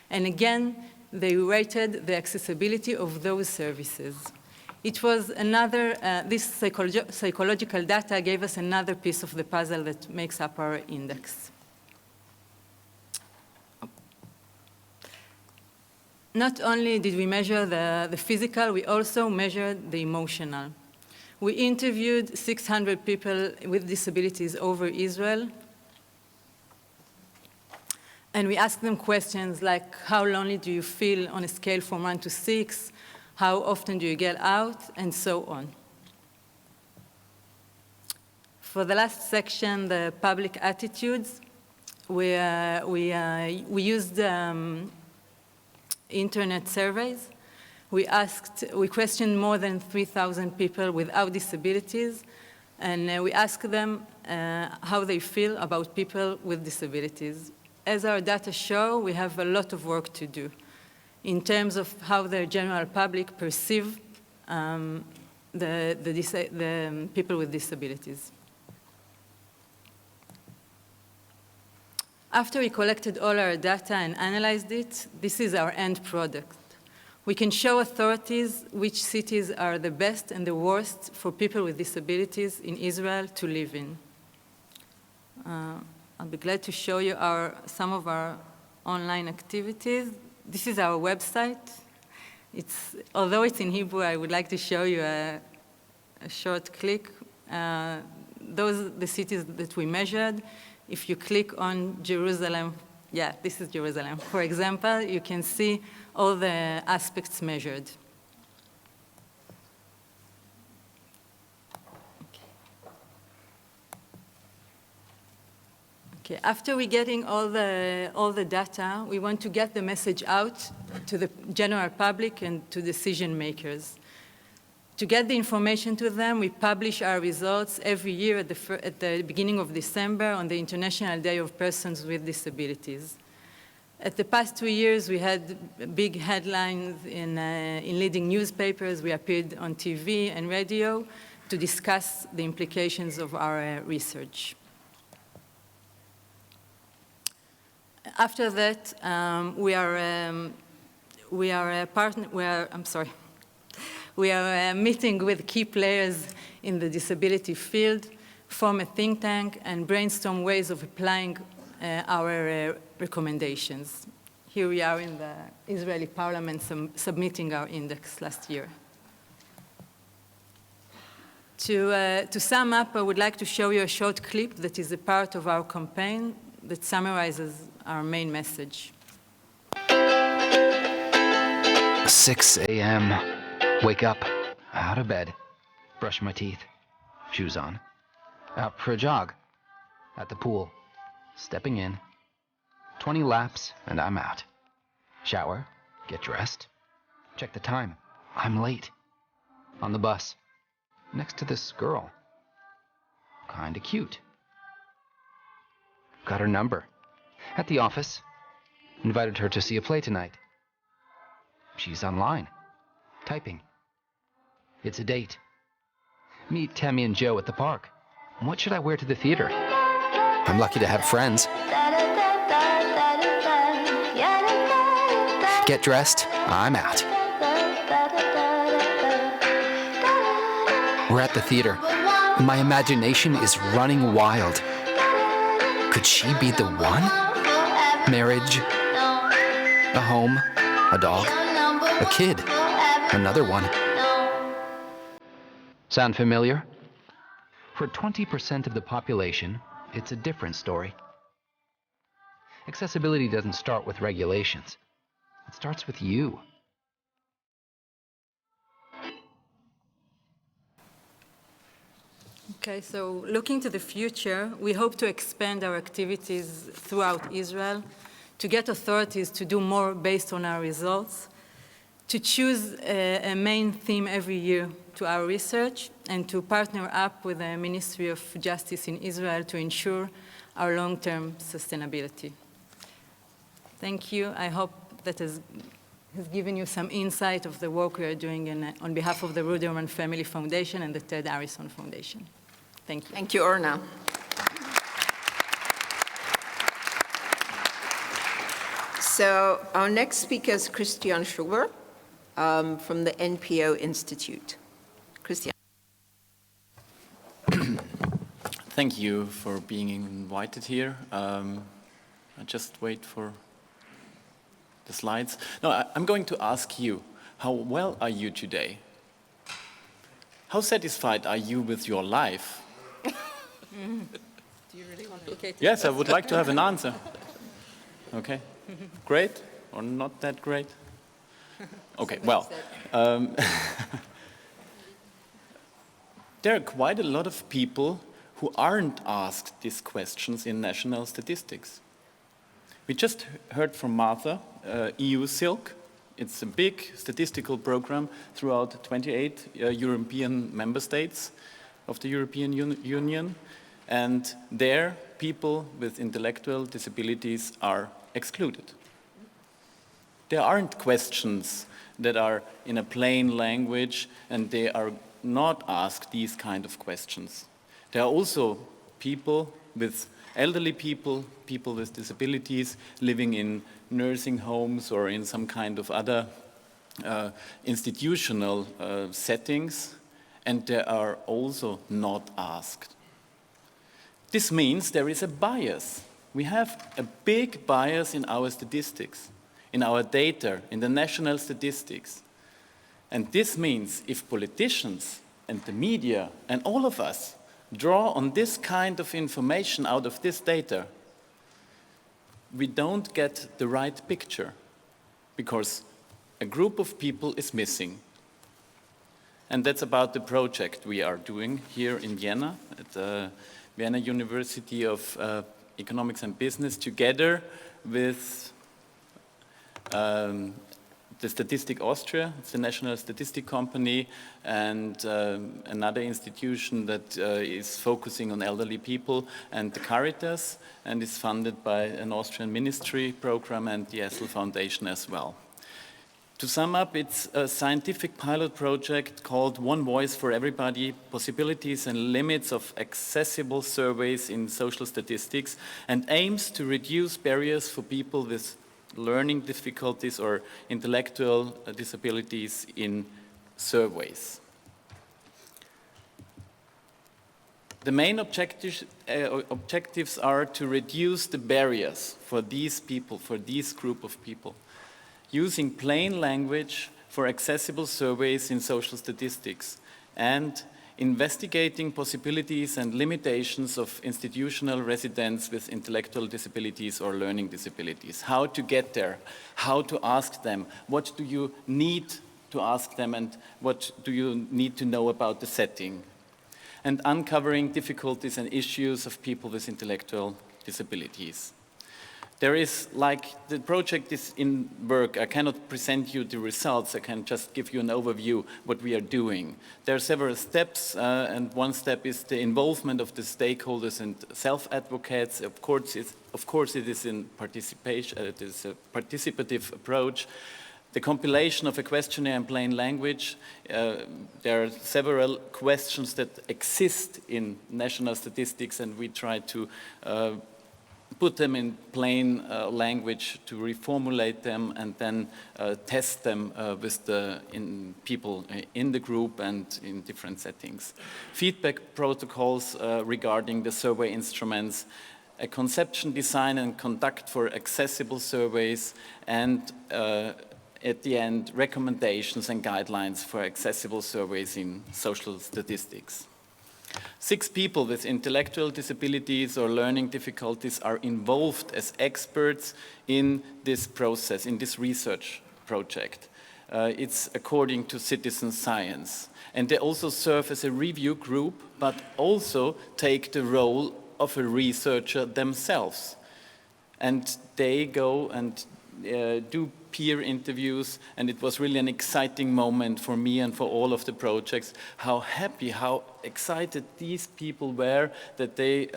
And again, they rated the accessibility of those services. It was another, this psychological data gave us another piece of the puzzle that makes up our index. not only did we measure the physical, we also measured the emotional. We interviewed 600 people with disabilities over Israel, and we asked them questions like, how lonely do you feel on a scale from 1 to 6? How often do you get out? And so on. For the last section, the public attitudes, we used internet surveys. We questioned more than 3,000 people without disabilities, and we asked them how they feel about people with disabilities. As our data show, we have a lot of work to do in terms of how the general public perceive the people with disabilities. After we collected all our data and analyzed it, this is our end product. We can show authorities which cities are the best and the worst for people with disabilities in Israel to live in. I'll be glad to show you some of our online activities. This is our website. Although it's in Hebrew, I would like to show you a short click. Those are the cities that we measured. If you click on Jerusalem, yeah, this is Jerusalem. For example, you can see all the aspects measured. Okay, after we getting all the data, we want to get the message out to the general public and to decision makers. To get the information to them, we publish our results every year at the beginning of December on the International Day of Persons with Disabilities. At the past 2 years, we had big headlines in leading newspapers. We appeared on TV and radio to discuss the implications of our research. After that, we are meeting with key players in the disability field, form a think tank, and brainstorm ways of applying our recommendations. Here we are in the Israeli parliament submitting our index last year. To sum up, I would like to show you a short clip that is a part of our campaign that summarizes our main message. 6 a.m. Wake up, out of bed, brush my teeth, shoes on, out for a jog, at the pool, stepping in, 20 laps and I'm out. Shower, get dressed, check the time, I'm late. On the bus, next to this girl, kinda cute. Got her number. At the office, invited her to see a play tonight. She's online, typing. It's a date. Meet Tammy and Joe at the park. What should I wear to the theater? I'm lucky to have friends. Get dressed, I'm out. We're at the theater. My imagination is running wild. Could she be the one? Marriage, a home, a dog, a kid, another one. Sound familiar? For 20% of the population, it's a different story. Accessibility doesn't start with regulations. It starts with you. Okay, so looking to the future, we hope to expand our activities throughout Israel, to get authorities to do more based on our results, to choose a main theme every year to our research, and to partner up with the Ministry of Justice in Israel to ensure our long-term sustainability. Thank you. I hope that has given you some insight of the work we are doing on behalf of the Ruderman Family Foundation and the Ted Harrison Foundation. Thank you. Thank you, Orna. So our next speaker is Christian Schubert from the NPO Institute. Christian. Thank you for being invited here. I just wait for the slides. No, I'm going to ask you, how well are you today? How satisfied are you with your life? Do you really want to? Yes, I would like to have an answer. Okay, great or not that great? Okay, well, there are quite a lot of people who aren't asked these questions in national statistics. We just heard from Martha, EU Silk. It's a big statistical program throughout 28 European member states of the European Union. And there, people with intellectual disabilities are excluded. There aren't questions that are in a plain language, and they are not asked these kind of questions. There are also people with elderly people, people with disabilities living in nursing homes or in some kind of other institutional settings, and they are also not asked. This means there is a bias. We have a big bias in our statistics, in our data, in the national statistics. And this means if politicians and the media and all of us draw on this kind of information out of this data, we don't get the right picture because a group of people is missing. And that's about the project we are doing here in Vienna, at the Vienna University of Economics and Business, together with the Statistik Austria, it's the national statistic company, and another institution that is focusing on elderly people, and the Caritas, and is funded by an Austrian ministry program and the Essel Foundation as well. To sum up, it's a scientific pilot project called One Voice for Everybody, Possibilities and Limits of Accessible Surveys in Social Statistics, and aims to reduce barriers for people with learning difficulties or intellectual disabilities in surveys. The main objectives are to reduce the barriers for these people, for this group of people, using plain language for accessible surveys in social statistics, and investigating possibilities and limitations of institutional residents with intellectual disabilities or learning disabilities. How to get there, how to ask them, what do you need to ask them, and what do you need to know about the setting, and uncovering difficulties and issues of people with intellectual disabilities. There is, like, the project is in work. I cannot present you the results. I can just give you an overview what we are doing. There are several steps, and one step is the involvement of the stakeholders and self-advocates. Of course, it is in participation. It is a participative approach. The compilation of a questionnaire in plain language. There are several questions that exist in national statistics, and we try to put them in plain language to reformulate them and then test them with people in the group and in different settings. Feedback protocols regarding the survey instruments, a conception, design and conduct for accessible surveys, and at the end, recommendations and guidelines for accessible surveys in social statistics. 6 people with intellectual disabilities or learning difficulties are involved as experts in this process, in this research project. It's according to citizen science. And they also serve as a review group, but also take the role of a researcher themselves. And they go and do peer interviews, and it was really an exciting moment for me and for all of the projects, how happy, how excited these people were that they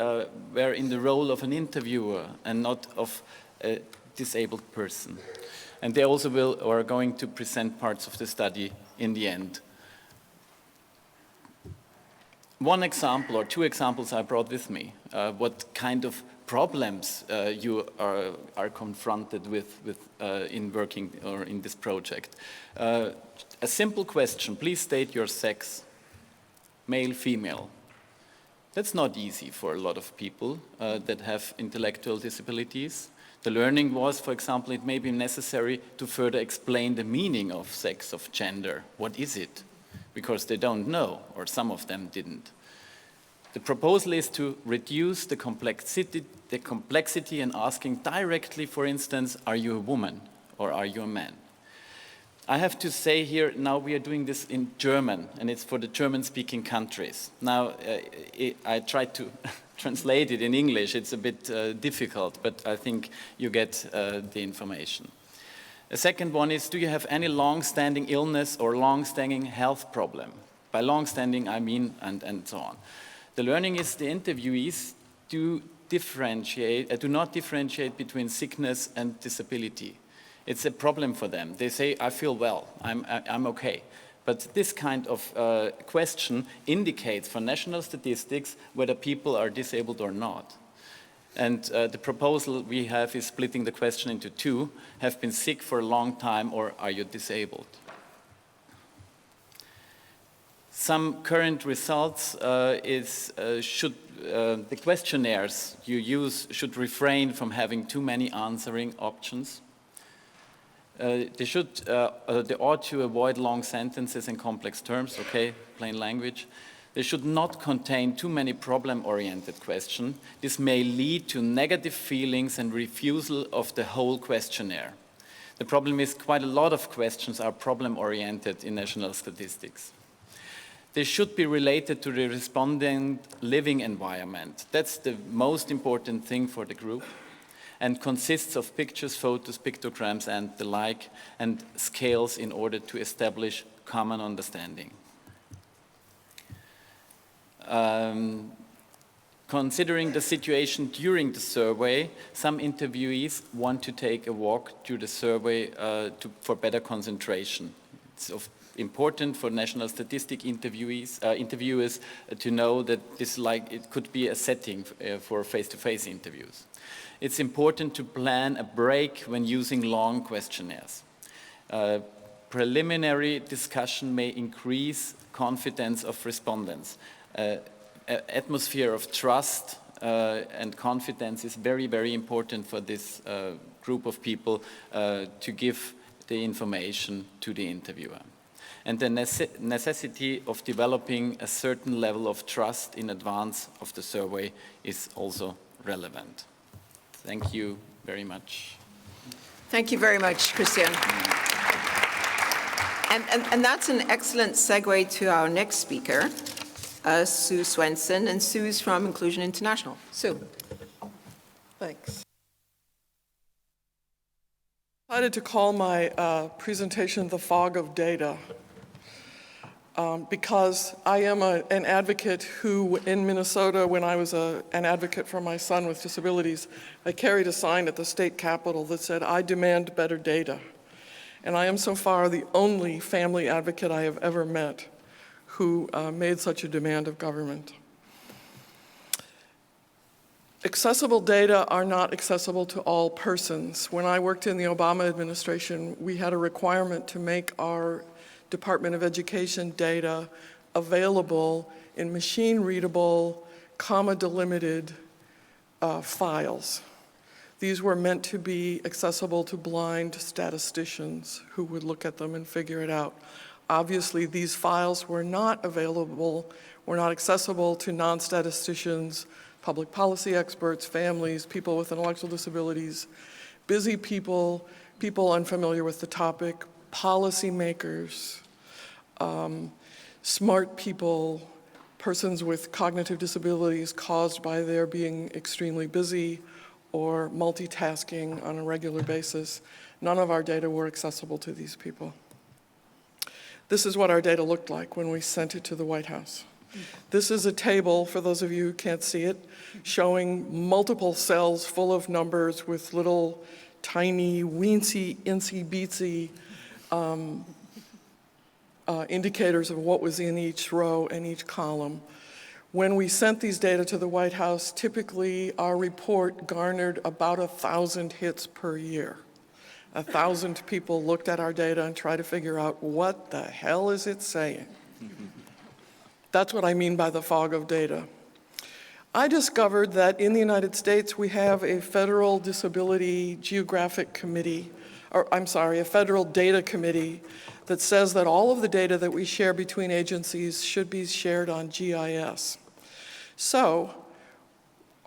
were in the role of an interviewer and not of a disabled person. And they also are going to present parts of the study in the end. One example or 2 examples I brought with me, what kind of problems you are confronted with in working or in this project. A simple question, please state your sex, male, female. That's not easy for a lot of people that have intellectual disabilities. The learning was, for example, it may be necessary to further explain the meaning of sex, of gender. What is it? Because they don't know, or some of them didn't. The proposal is to reduce the complexity in asking directly, for instance, are you a woman or are you a man? I have to say here, now we are doing this in German, and it's for the German-speaking countries. Now, I tried to translate it in English. It's a bit difficult, but I think you get the information. A second one is, do you have any long-standing illness or long-standing health problem? By long-standing, I mean, and so on. The learning is the interviewees do not differentiate between sickness and disability. It's a problem for them. They say, I feel well, I'm okay. But this kind of question indicates for national statistics whether people are disabled or not. And the proposal we have is splitting the question into two: have been sick for a long time, or are you disabled? Some current results the questionnaires you use should refrain from having too many answering options. They ought to avoid long sentences and complex terms, okay, plain language. They should not contain too many problem-oriented questions. This may lead to negative feelings and refusal of the whole questionnaire. The problem is quite a lot of questions are problem-oriented in national statistics. They should be related to the respondent living environment. That's the most important thing for the group, and consists of pictures, photos, pictograms, and the like, and scales in order to establish common understanding. Considering the situation during the survey, some interviewees want to take a walk through the survey for better concentration. It's important for national statistic interviewers to know that it could be a setting for face-to-face interviews. It's important to plan a break when using long questionnaires. Preliminary discussion may increase confidence of respondents. Atmosphere of trust and confidence is very, very important for this group of people to give the information to the interviewer. And the necessity of developing a certain level of trust in advance of the survey is also relevant. Thank you very much. Thank you very much, Christian. And that's an excellent segue to our next speaker, Sue Swenson, and Sue's from Inclusion International. Sue. Thanks. I decided to call my presentation The Fog of Data because I am an advocate who, in Minnesota, when I was an advocate for my son with disabilities, I carried a sign at the state capitol that said, "I demand better data." And I am so far the only family advocate I have ever met who made such a demand of government. Accessible data are not accessible to all persons. When I worked in the Obama administration, we had a requirement to make our Department of Education data available in machine-readable, comma-delimited files. These were meant to be accessible to blind statisticians who would look at them and figure it out. Obviously, these files were not available, were not accessible to non-statisticians, public policy experts, families, people with intellectual disabilities, busy people, people unfamiliar with the topic, policymakers, smart people, persons with cognitive disabilities caused by their being extremely busy or multitasking on a regular basis. None of our data were accessible to these people. This is what our data looked like when we sent it to the White House. This is a table, for those of you who can't see it, showing multiple cells full of numbers with little tiny, weensy, insy-beatsy indicators of what was in each row and each column. When we sent these data to the White House, typically our report garnered about 1,000 hits per year. 1,000 people looked at our data and tried to figure out what the hell is it saying. That's what I mean by the fog of data. I discovered that in the United States we have a federal disability geographic committee, or I'm sorry, a federal data committee that says that all of the data that we share between agencies should be shared on GIS. So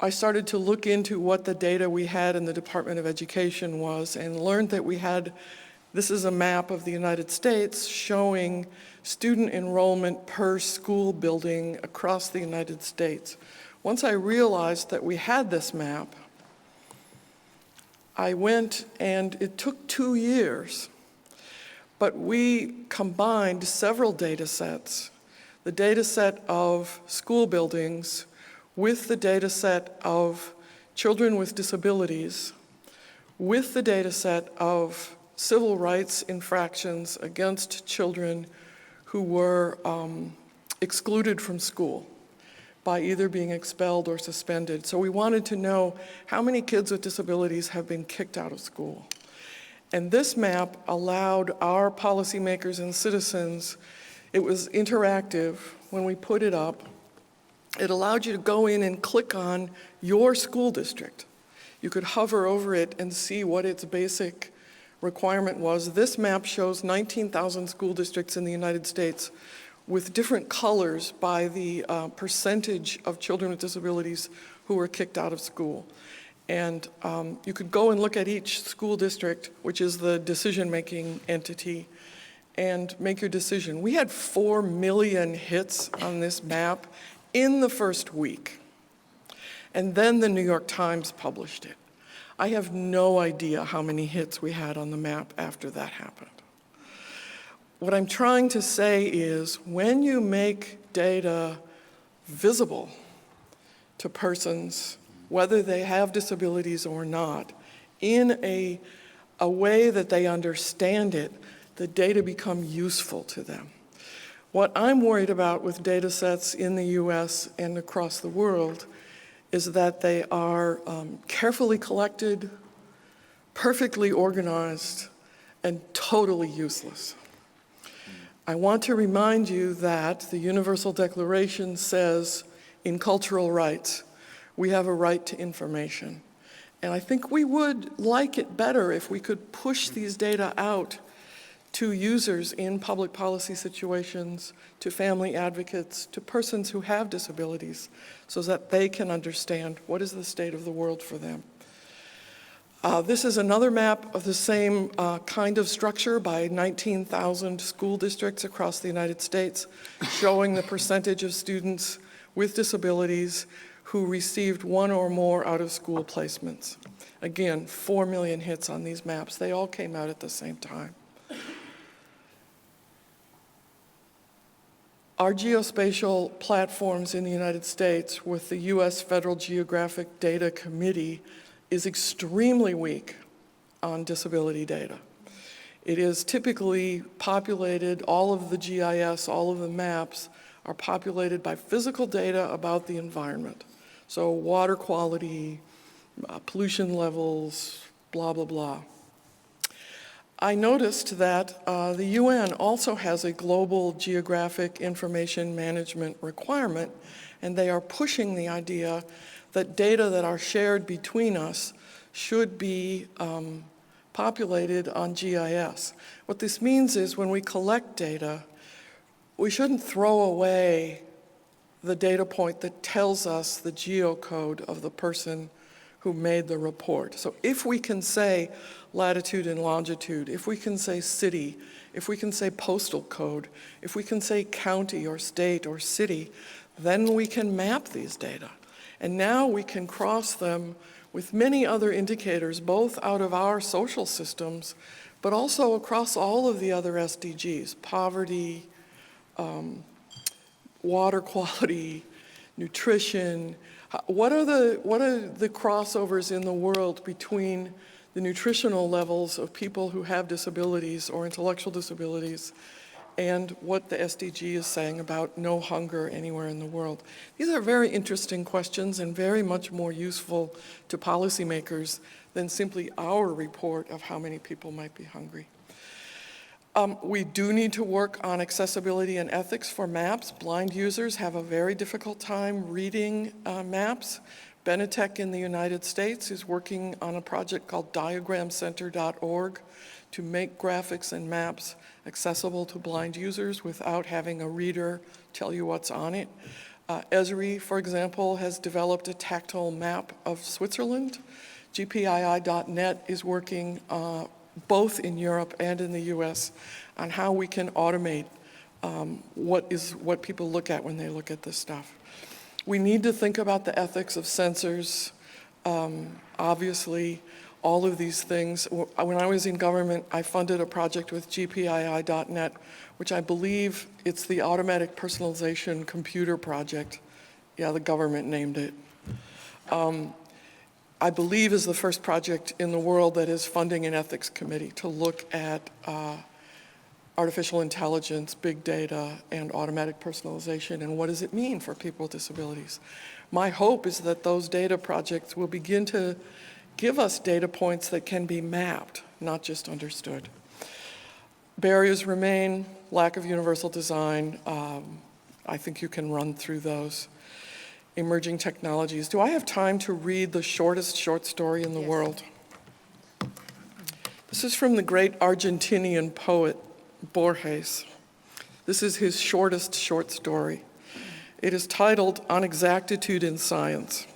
I started to look into what the data we had in the Department of Education was and learned that we had, this is a map of the United States showing student enrollment per school building across the United States. Once I realized that we had this map, I went, and it took 2 years, but we combined several data sets, the data set of school buildings with the data set of children with disabilities, with the data set of civil rights infractions against children who were excluded from school by either being expelled or suspended. So we wanted to know how many kids with disabilities have been kicked out of school. And this map allowed our policymakers and citizens, it was interactive when we put it up. It allowed you to go in and click on your school district. You could hover over it and see what its basic requirement was. This map shows 19,000 school districts in the United States with different colors by the percentage of children with disabilities who were kicked out of school. And you could go and look at each school district, which is the decision-making entity, and make your decision. We had 4 million hits on this map in the first week. And then the New York Times published it. I have no idea how many hits we had on the map after that happened. What I'm trying to say is when you make data visible to persons, whether they have disabilities or not, in a way that they understand it, the data become useful to them. What I'm worried about with data sets in the US and across the world is that they are carefully collected, perfectly organized, and totally useless. I want to remind you that the Universal Declaration says in cultural rights, we have a right to information. And I think we would like it better if we could push these data out to users in public policy situations, to family advocates, to persons who have disabilities, so that they can understand what is the state of the world for them. This is another map of the same kind of structure by 19,000 school districts across the United States, showing the percentage of students with disabilities who received 1 or more out-of-school placements. Again, 4 million hits on these maps. They all came out at the same time. Our geospatial platforms in the United States with the US Federal Geographic Data Committee is extremely weak on disability data. It is typically populated, all of the GIS, all of the maps are populated by physical data about the environment. So water quality, pollution levels, blah, blah, blah. I noticed that the UN also has a global geographic information management requirement, and they are pushing the idea that data that are shared between us should be populated on GIS. What this means is when we collect data, we shouldn't throw away the data point that tells us the geocode of the person who made the report. So if we can say latitude and longitude, if we can say city, if we can say postal code, if we can say county or state or city, then we can map these data. And now we can cross them with many other indicators, both out of our social systems, but also across all of the other SDGs, poverty, water quality, nutrition. What are the crossovers in the world between the nutritional levels of people who have disabilities or intellectual disabilities and what the SDG is saying about no hunger anywhere in the world? These are very interesting questions and very much more useful to policymakers than simply our report of how many people might be hungry. We do need to work on accessibility and ethics for maps. Blind users have a very difficult time reading maps. Benetech in the United States is working on a project called diagramcenter.org to make graphics and maps accessible to blind users without having a reader tell you what's on it. Esri, for example, has developed a tactile map of Switzerland. GPII.net is working both in Europe and in the US on how we can automate what people look at when they look at this stuff. We need to think about the ethics of censors. Obviously, all of these things. When I was in government, I funded a project with GPII.net, which I believe it's the Automatic Personalization Computer Project. Yeah, the government named it. I believe is the first project in the world that is funding an ethics committee to look at artificial intelligence, big data, and automatic personalization, and what does it mean for people with disabilities. My hope is that those data projects will begin to give us data points that can be mapped, not just understood. Barriers remain, lack of universal design. I think you can run through those. Emerging technologies. Do I have time to read the shortest short story in the world? This is from the great Argentinian poet, Borges. This is his shortest short story. It is titled On Exactitude in Science.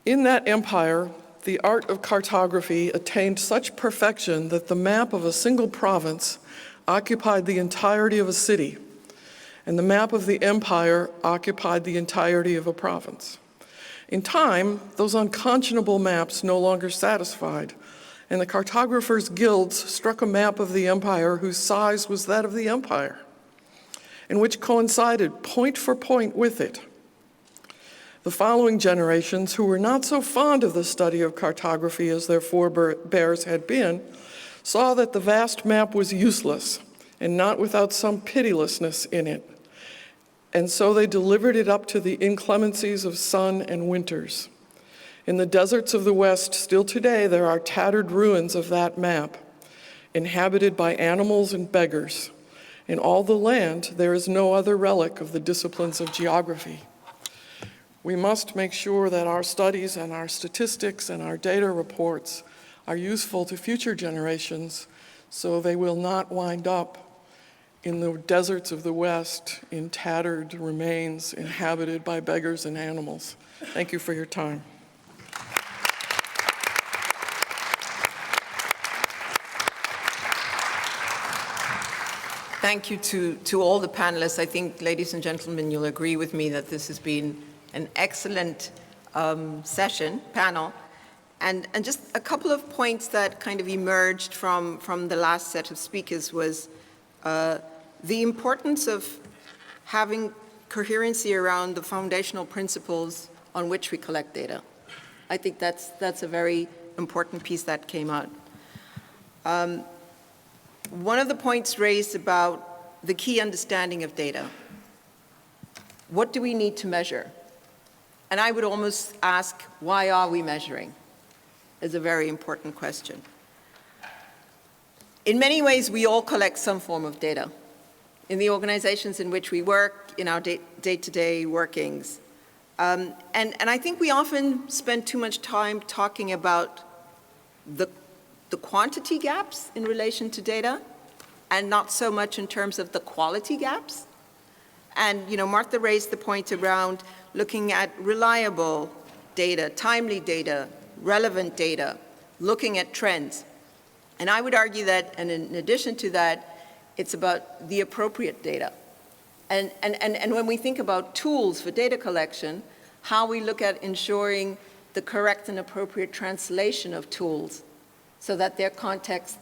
In that empire, the art of cartography attained such perfection that the map of a single province occupied the entirety of a city, and the map of the empire occupied the entirety of a province. In time, those unconscionable maps no longer satisfied, and the cartographers' guilds struck a map of the empire whose size was that of the empire, and which coincided point for point with it. The following generations, who were not so fond of the study of cartography as their forebears had been, saw that the vast map was useless and not without some pitilessness in it. And so they delivered it up to the inclemencies of sun and winters. In the deserts of the West, still today, there are tattered ruins of that map, inhabited by animals and beggars. In all the land, there is no other relic of the disciplines of geography. We must make sure that our studies and our statistics and our data reports are useful to future generations so they will not wind up in the deserts of the West in tattered remains inhabited by beggars and animals. Thank you for your time. Thank you to all the panelists. I think, ladies and gentlemen, you'll agree with me that this has been an excellent panel. And just a couple of points that kind of emerged from the last set of speakers was the importance of having coherency around the foundational principles on which we collect data. I think that's a very important piece that came out. One of the points raised about the key understanding of data. What do we need to measure? And I would almost ask, why are we measuring? Is a very important question. In many ways, we all collect some form of data in the organizations in which we work, in our day-to-day workings. And I think we often spend too much time talking about the quantity gaps in relation to data, and not so much in terms of the quality gaps. And Martha raised the point around looking at reliable data, timely data, relevant data, looking at trends. And I would argue that, and in addition to that, it's about the appropriate data. And when we think about tools for data collection, how we look at ensuring the correct and appropriate translation of tools so that they're context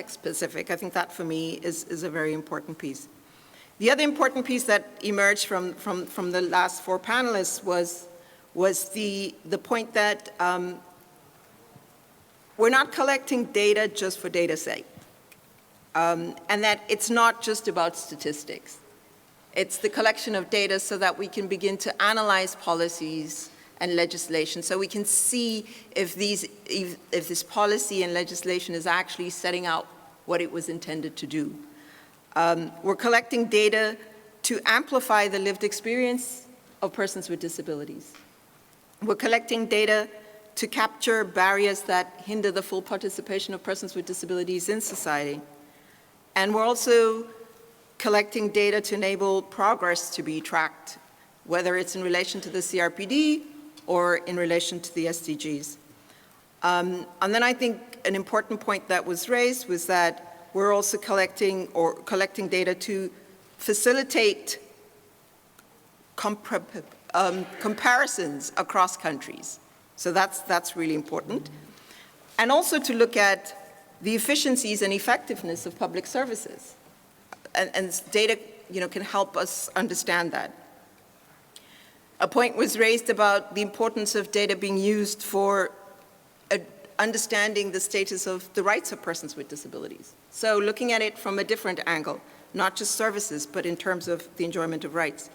specific. I think that for me is a very important piece. The other important piece that emerged from the last four panelists was the point that we're not collecting data just for data's sake, and that it's not just about statistics. It's the collection of data so that we can begin to analyze policies and legislation, so we can see if this policy and legislation is actually setting out what it was intended to do. We're collecting data to amplify the lived experience of persons with disabilities. We're collecting data to capture barriers that hinder the full participation of persons with disabilities in society. And we're also collecting data to enable progress to be tracked, whether it's in relation to the CRPD or in relation to the SDGs. And then I think an important point that was raised was that we're also collecting data to facilitate comparisons across countries. So that's really important. And also to look at the efficiencies and effectiveness of public services. And data, can help us understand that. A point was raised about the importance of data being used for understanding the status of the rights of persons with disabilities. So looking at it from a different angle, not just services, but in terms of the enjoyment of rights.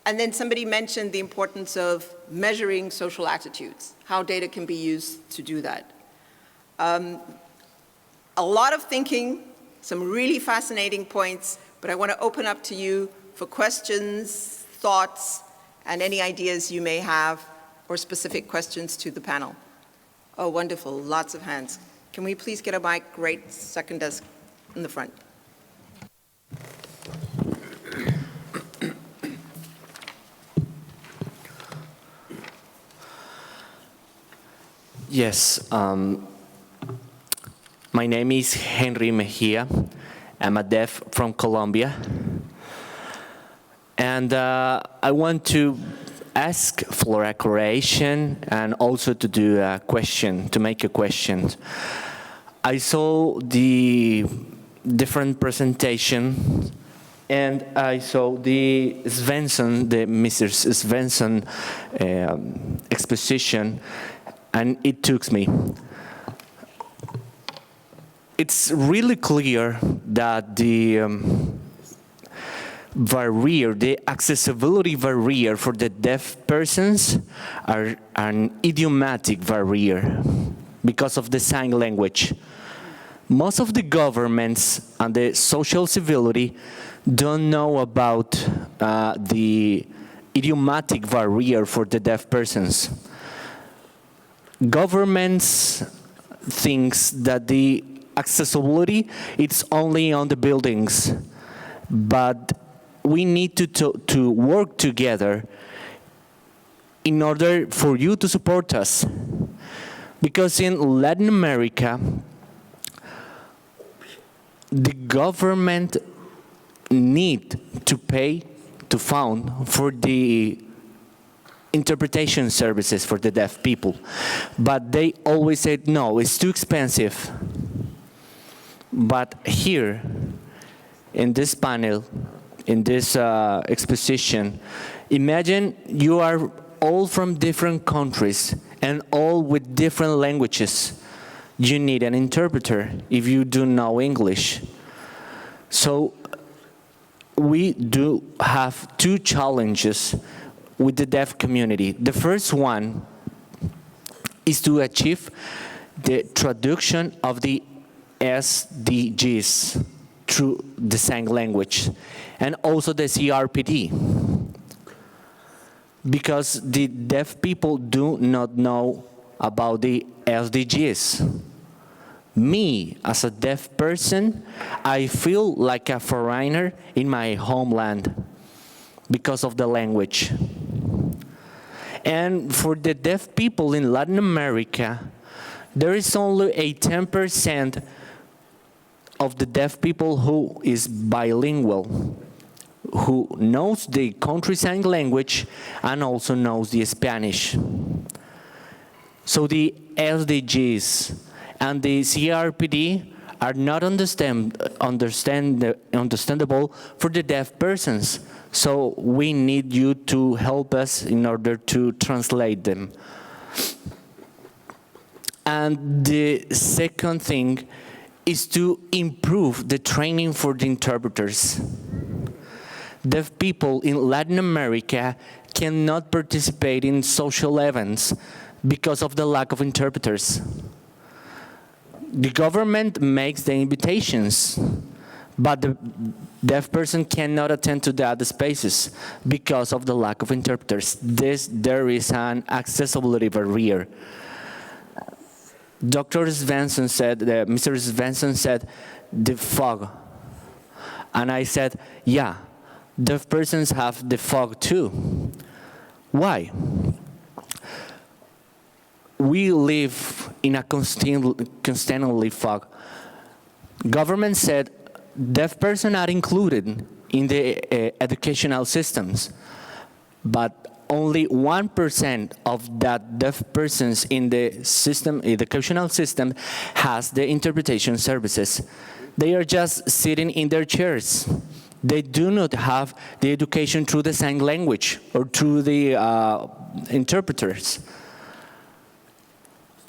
And then somebody mentioned the importance of measuring social attitudes, how data can be used to do that. A lot of thinking, some really fascinating points, but I want to open up to you for questions, thoughts, and any ideas you may have, or specific questions to the panel. Oh, wonderful, lots of hands. Can we please get a mic right second desk in the front? Yes, my name is Henry Mejia. I'm a deaf from Colombia. And I want to ask for a clarification and also to do a question, to make a question. I saw the different presentation and I saw the Mr. Svensson exposition, and it took me. It's really clear that the accessibility barrier for the deaf persons are an idiomatic barrier because of the sign language. Most of the governments and the social civility don't know about the idiomatic barrier for the deaf persons. Governments thinks that the accessibility it's only on the buildings, but we need to work together in order for you to support us. Because in Latin America, the government need to pay to fund for the interpretation services for the deaf people. But they always said, no, it's too expensive. But here, in this panel, in this exposition, imagine you are all from different countries and all with different languages. You need an interpreter if you do know English. So we do have two challenges with the deaf community. The first one is to achieve the traduction of the SDGs through the sign language, and also the CRPD, because the deaf people do not know about the SDGs. Me, as a deaf person, I feel like a foreigner in my homeland because of the language. And for the deaf people in Latin America, there is only a 10% of the deaf people who is bilingual, who knows the country sign language and also knows the Spanish. So the SDGs and the CRPD are not understandable for the deaf persons. So we need you to help us in order to translate them. And the second thing is to improve the training for the interpreters. Deaf people in Latin America cannot participate in social events because of the lack of interpreters. The government makes the invitations, but the deaf person cannot attend to the other spaces because of the lack of interpreters. There is an accessibility barrier. Dr. Svensson said, Mr. Svensson said, the fog. And I said, yeah, deaf persons have the fog too. Why? We live in a constantly fog. Government said deaf persons are included in the educational systems, but only 1% of that deaf persons in the system, educational system, has the interpretation services. They are just sitting in their chairs. They do not have the education through the sign language or through the interpreters.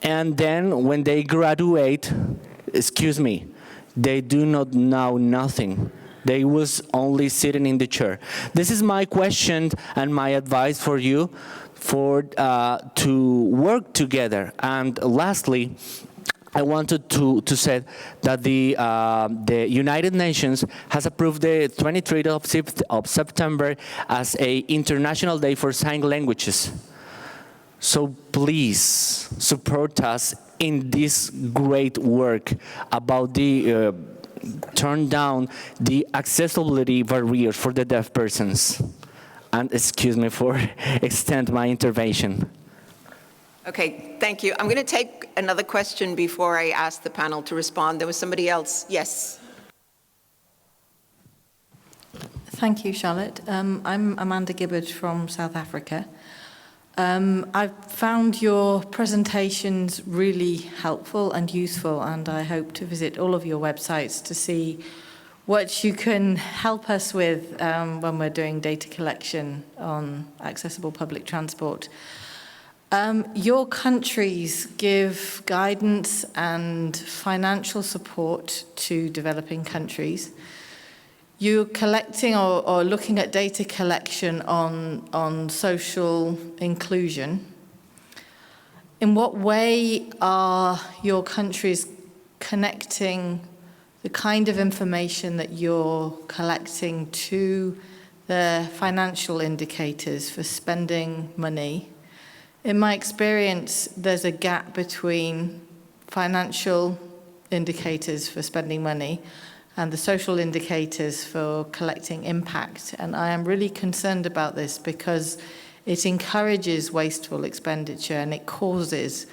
And then when they graduate, excuse me, they do not know nothing. They was only sitting in the chair. This is my question and my advice for you to work together. And lastly, I wanted to say that the United Nations has approved the 23rd of September as an International Day for Sign Languages. So please support us in this great work about the turn down the accessibility barriers for the deaf persons. And excuse me for extend my intervention. Okay, thank you. I'm going to take another question before I ask the panel to respond. There was somebody else. Yes. Thank you, Charlotte. I'm Amanda Gibbard from South Africa. I've found your presentations really helpful and useful, and I hope to visit all of your websites to see what you can help us with when we're doing data collection on accessible public transport. Your countries give guidance and financial support to developing countries. You're collecting or looking at data collection on social inclusion. In what way are your countries connecting the kind of information that you're collecting to the financial indicators for spending money? In my experience, there's a gap between financial indicators for spending money and the social indicators for collecting impact. And I am really concerned about this because it encourages wasteful expenditure and it causes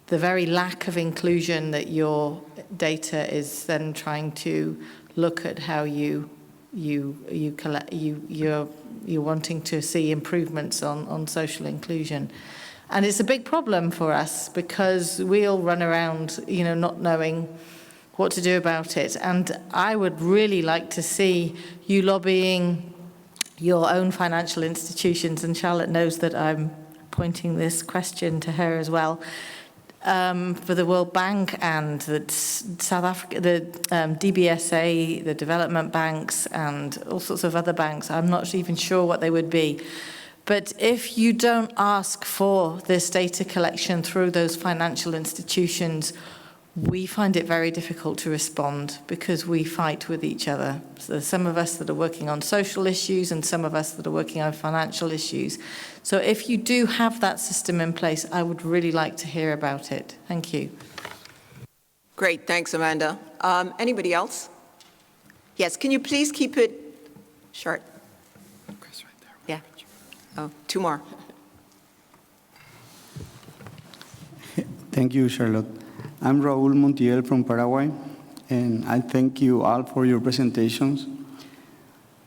the very lack of inclusion that your data is then trying to look at how you're wanting to see improvements on social inclusion. And it's a big problem for us because we all run around, not knowing what to do about it. And I would really like to see you lobbying your own financial institutions, and Charlotte knows that I'm pointing this question to her as well, for the World Bank and the South Africa, the DBSA, the development banks, and all sorts of other banks. I'm not even sure what they would be. But if you don't ask for this data collection through those financial institutions, we find it very difficult to respond because we fight with each other. So there's some of us that are working on social issues and some of us that are working on financial issues. So if you do have that system in place, I would really like to hear about it. Thank you. Great, thanks, Amanda. Anybody else? Yes, can you please keep it short? Chris, right there. Yeah. Oh, two more. Thank you, Charlotte. I'm Raul Montiel from Paraguay, and I thank you all for your presentations.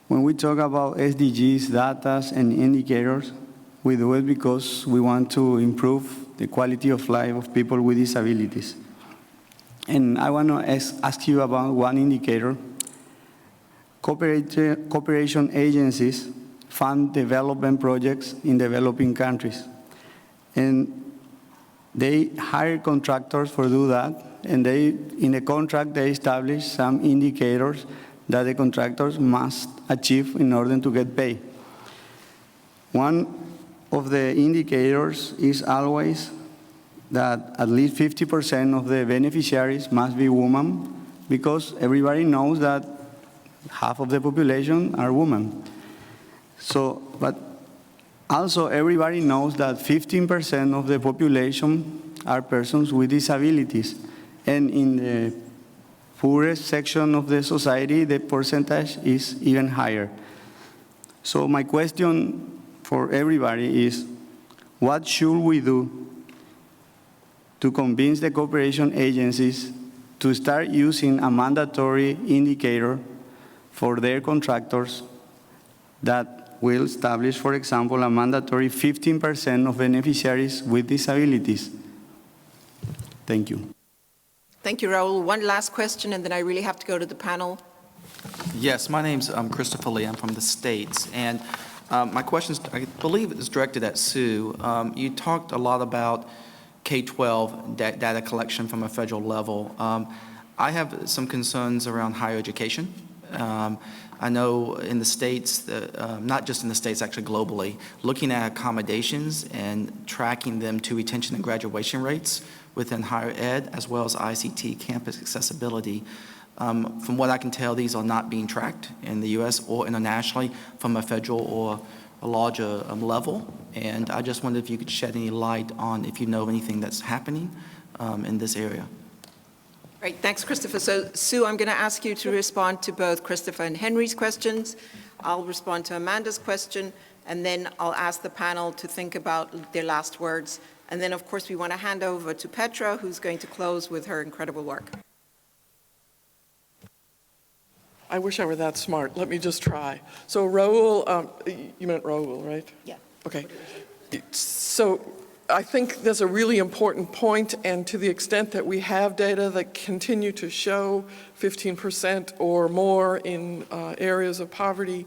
When we talk about SDGs, data, and indicators, we do it because we want to improve the quality of life of people with disabilities. And I want to ask you about one indicator. Cooperation agencies fund development projects in developing countries. And they hire contractors for do that, and in the contract they establish some indicators that the contractors must achieve in order to get paid. One of the indicators is always that at least 50% of the beneficiaries must be women, because everybody knows that half of the population are women. So, but also everybody knows that 15% of the population are persons with disabilities. And in the poorest section of the society, the percentage is even higher. So my question for everybody is, what should we do to convince the cooperation agencies to start using a mandatory indicator for their contractors that will establish, for example, a mandatory 15% of beneficiaries with disabilities? Thank you. Thank you, Raul. One last question, and then I really have to go to the panel. Yes, my name's Christopher Lee. I'm from the States. And my question, I believe, is directed at Sue. You talked a lot about K-12 data collection from a federal level. I have some concerns around higher education. I know in the States, not just in the States, actually globally, looking at accommodations and tracking them to retention and graduation rates within higher ed, as well as ICT campus accessibility. From what I can tell, these are not being tracked in the U.S. or internationally from a federal or a larger level. And I just wondered if you could shed any light on if you know of anything that's happening in this area. Great, thanks, Christopher. So, Sue, I'm going to ask you to respond to both Christopher and Henry's questions. I'll respond to Amanda's question, and then I'll ask the panel to think about their last words. And then, of course, we want to hand over to Petra, who's going to close with her incredible work. I wish I were that smart. Let me just try. So Raul, you meant Raul, right? Yeah. Okay. So I think that's a really important point, and to the extent that we have data that continue to show 15% or more in areas of poverty,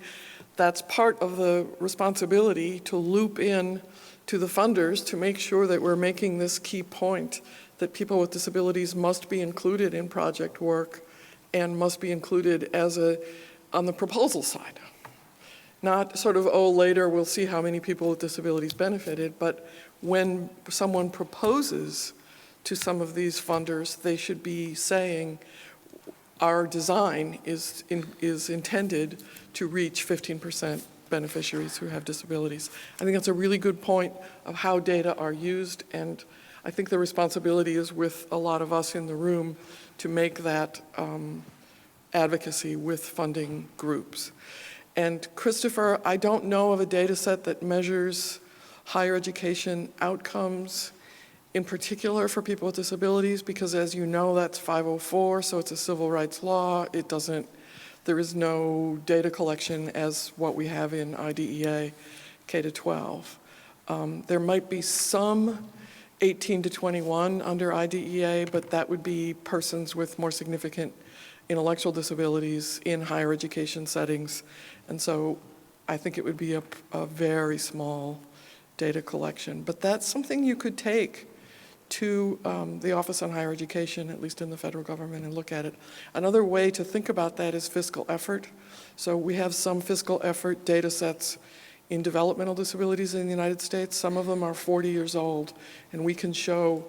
that's part of the responsibility to loop in to the funders to make sure that we're making this key point that people with disabilities must be included in project work and must be included as on the proposal side. Not sort of, oh, later we'll see how many people with disabilities benefited, but when someone proposes to some of these funders, they should be saying, our design is intended to reach 15% beneficiaries who have disabilities. I think that's a really good point of how data are used, and I think the responsibility is with a lot of us in the room to make that advocacy with funding groups. And Christopher, I don't know of a data set that measures higher education outcomes, in particular for people with disabilities, because as you know, that's 504, so it's a civil rights law. There is no data collection as what we have in IDEA K-12. There might be some 18 to 21 under IDEA, but that would be persons with more significant intellectual disabilities in higher education settings. And so I think it would be a very small data collection. But that's something you could take to the Office on Higher Education, at least in the federal government, and look at it. Another way to think about that is fiscal effort. So we have some fiscal effort data sets in developmental disabilities in the United States. Some of them are 40 years old, and we can show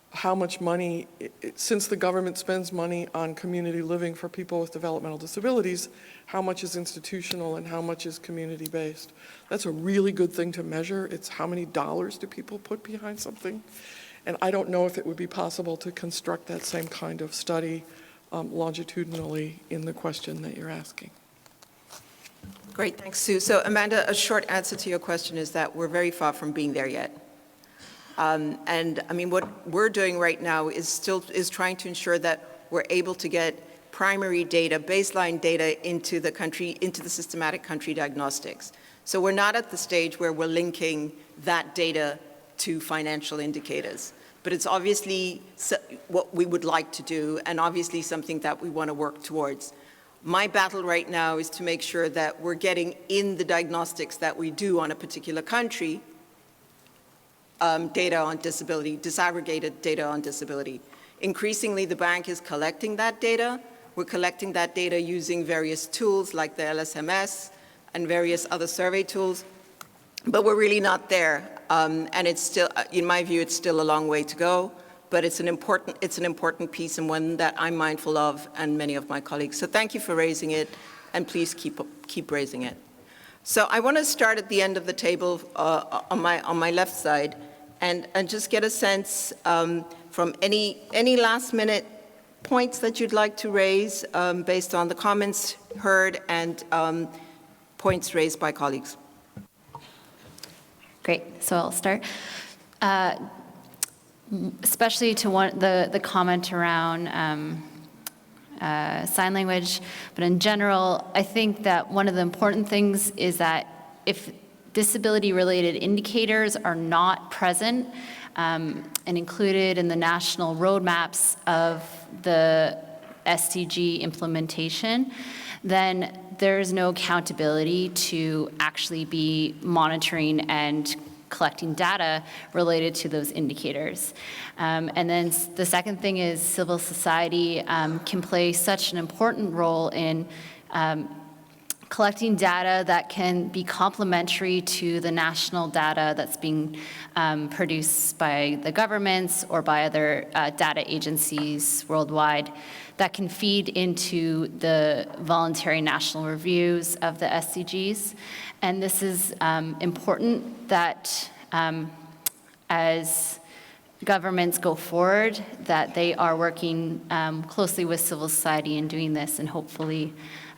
how much money, since the government spends money on community living for people with developmental disabilities, how much is institutional and how much is community-based. That's a really good thing to measure. It's how many dollars do people put behind something. And I don't know if it would be possible to construct that same kind of study longitudinally in the question that you're asking. Great, thanks, Sue. So Amanda, a short answer to your question is that we're very far from being there yet. And I mean, what we're doing right now is trying to ensure that we're able to get primary data, baseline data into the systematic country diagnostics. So we're not at the stage where we're linking that data to financial indicators. But it's obviously what we would like to do, and obviously something that we want to work towards. My battle right now is to make sure that we're getting in the diagnostics that we do on a particular country, data on disability, disaggregated data on disability. Increasingly, the bank is collecting that data. We're collecting that data using various tools like the LSMS and various other survey tools. but we're really not there. And it's still, in my view, it's still a long way to go, but it's an important piece and one that I'm mindful of and many of my colleagues. So thank you for raising it, and please keep raising it. So I want to start at the end of the table on my left side and just get a sense from any last minute points that you'd like to raise based on the comments heard and points raised by colleagues. Great, so I'll start. Especially to the comment around sign language, but in general, I think that one of the important things is that if disability-related indicators are not present and included in the national roadmaps of the SDG implementation, then there's no accountability to actually be monitoring and collecting data related to those indicators. And then the second thing is civil society can play such an important role in collecting data that can be complementary to the national data that's being produced by the governments or by other data agencies worldwide that can feed into the voluntary national reviews of the SDGs. And this is important that as governments go forward, that they are working closely with civil society in doing this, and hopefully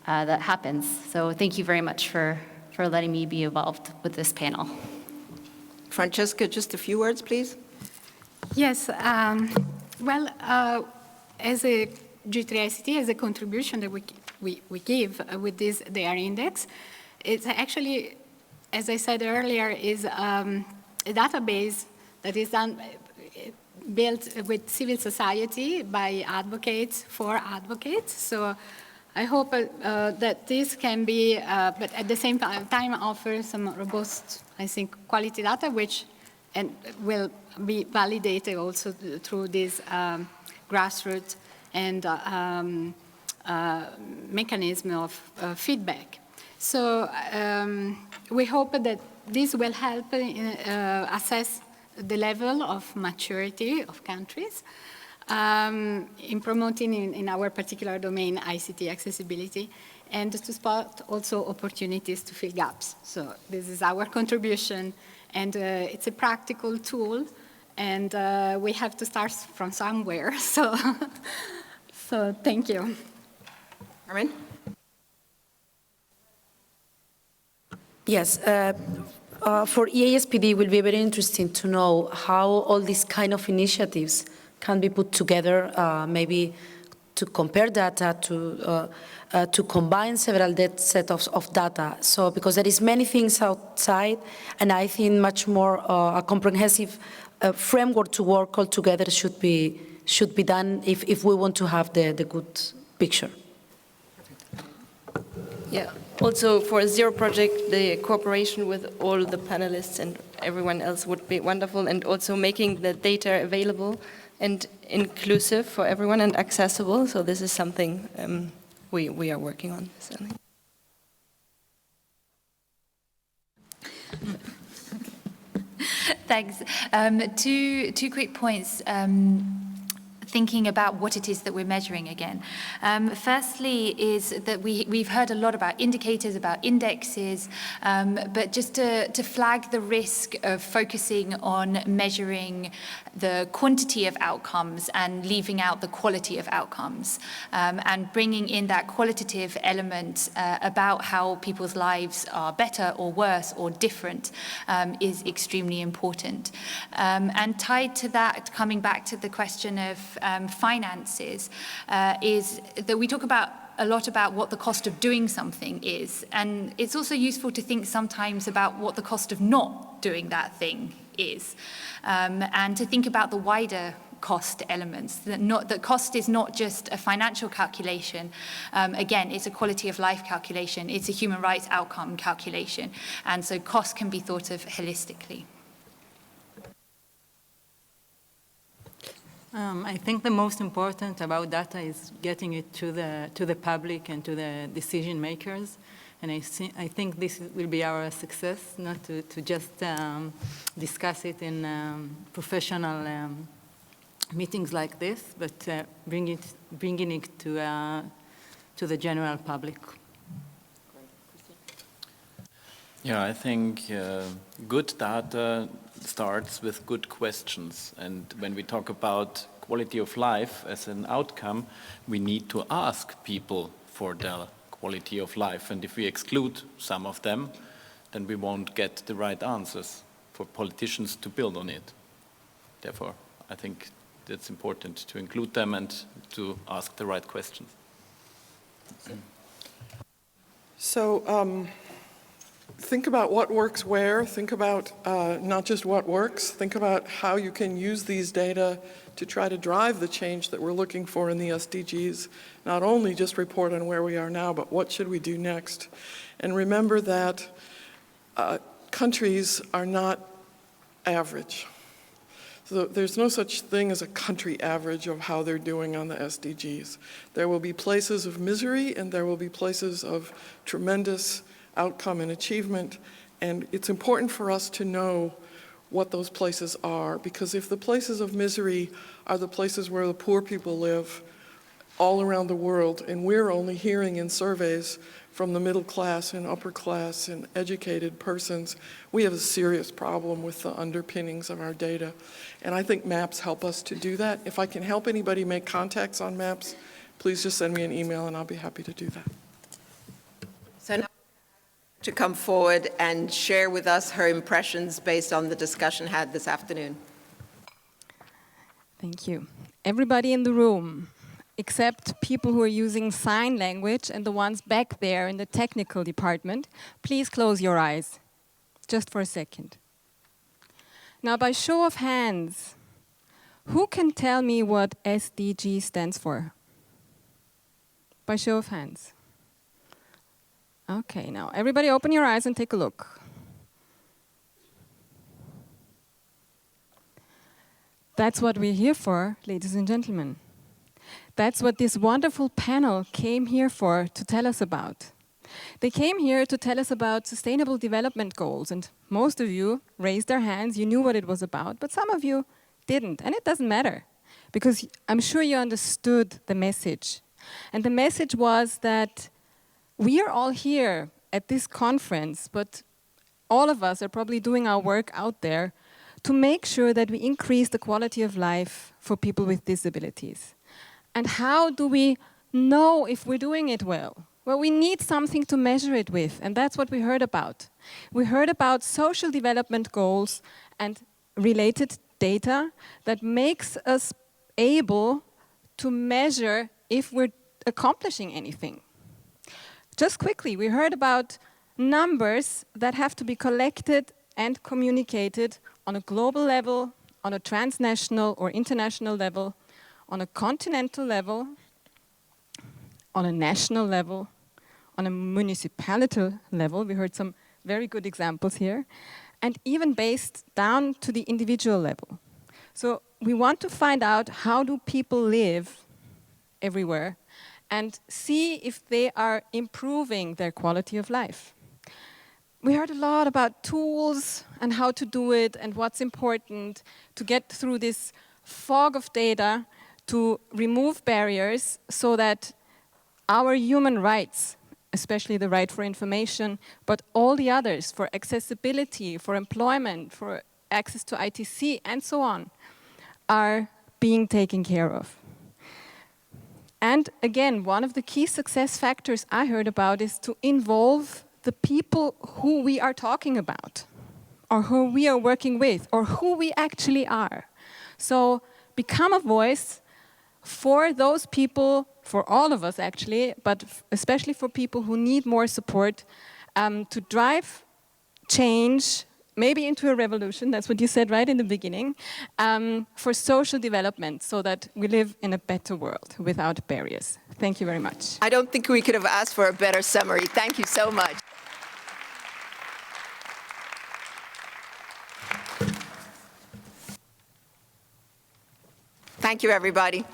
that happens. So thank you very much for letting me be involved with this panel. Francesca, just a few words, please. Yes, well, as a G3ICT, as a contribution that we give with this DARE index, it's actually, as I said earlier, is a database that is built with civil society by advocates for advocates. So I hope that this can be, but at the same time offer some robust, I think, quality data, which will be validated also through this grassroots and mechanism of feedback. So we hope that this will help assess the level of maturity of countries in promoting in our particular domain ICT accessibility, and to spot also opportunities to fill gaps. So this is our contribution, and it's a practical tool, and we have to start from somewhere. So, so thank you. Carmen? Yes, for EASPD it will be very interesting to know how all these kind of initiatives can be put together, maybe to compare data, to combine several sets of data. So because there is many things outside, and I think much more a comprehensive framework to work all together should be done if we want to have the good picture. Yeah. Also, for a Zero project, the cooperation with all the panelists and everyone else would be wonderful, and also making the data available and inclusive for everyone and accessible. So this is something we are working on. So. Thanks. Two quick points. Thinking about what it is that we're measuring again. Firstly is that we've heard a lot about indicators, about indexes, but just to flag the risk of focusing on measuring the quantity of outcomes and leaving out the quality of outcomes, and bringing in that qualitative element about how people's lives are better or worse or different is extremely important. And tied to that, coming back to the question of finances, is that we talk a lot about what the cost of doing something is. And it's also useful to think sometimes about what the cost of not doing that thing is. And to think about the wider cost elements, that cost is not just a financial calculation. Again, it's a quality of life calculation. It's a human rights outcome calculation. And so cost can be thought of holistically. I think the most important about data is getting it to the public and to the decision makers. And I think this will be our success, not to just discuss it in professional meetings like this, but bringing it to the general public. Yeah, I think good data starts with good questions. And when we talk about quality of life as an outcome, we need to ask people for their quality of life. And if we exclude some of them, then we won't get the right answers for politicians to build on it. Therefore, I think it's important to include them and to ask the right questions. So think about what works where, think about not just what works, think about how you can use these data to try to drive the change that we're looking for in the SDGs, not only just report on where we are now, but what should we do next. And remember that countries are not average. So there's no such thing as a country average of how they're doing on the SDGs. There will be places of misery and there will be places of tremendous outcome and achievement, and it's important for us to know what those places are, because if the places of misery are the places where the poor people live all around the world, and we're only hearing in surveys from the middle class and upper class and educated persons, we have a serious problem with the underpinnings of our data. And I think maps help us to do that. If I can help anybody make contacts on maps, please just send me an email and I'll be happy to do that. So now to come forward and share with us her impressions based on the discussion had this afternoon. Thank you. Everybody in the room, except people who are using sign language and the ones back there in the technical department, please close your eyes, just for a second. Now, by show of hands, who can tell me what SDG stands for? By show of hands. Okay, now everybody open your eyes and take a look. That's what we're here for, ladies and gentlemen. That's what this wonderful panel came here for, to tell us about. They came here to tell us about sustainable development goals, and most of you raised their hands, you knew what it was about, but some of you didn't, and it doesn't matter, because I'm sure you understood the message. And the message was that we are all here at this conference, but all of us are probably doing our work out there to make sure that we increase the quality of life for people with disabilities. And how do we know if we're doing it well? Well, we need something to measure it with, and that's what we heard about. We heard about social development goals and related data that makes us able to measure if we're accomplishing anything. Just quickly, we heard about numbers that have to be collected and communicated on a global level, on a transnational or international level, on a continental level, on a national level, on a municipality level. We heard some very good examples here, and even based down to the individual level. So we want to find out how do people live everywhere and see if they are improving their quality of life. We heard a lot about tools and how to do it and what's important to get through this fog of data, to remove barriers so that our human rights, especially the right for information, but all the others, for accessibility, for employment, for access to ITC, and so on, are being taken care of. And again, one of the key success factors I heard about is to involve the people who we are talking about, or who we are working with, or who we actually are. So become a voice for those people, for all of us actually, but especially for people who need more support to drive change, maybe into a revolution, that's what you said right in the beginning, for social development so that we live in a better world without barriers. Thank you very much. I don't think we could have asked for a better summary. Thank you so much. Thank you, everybody.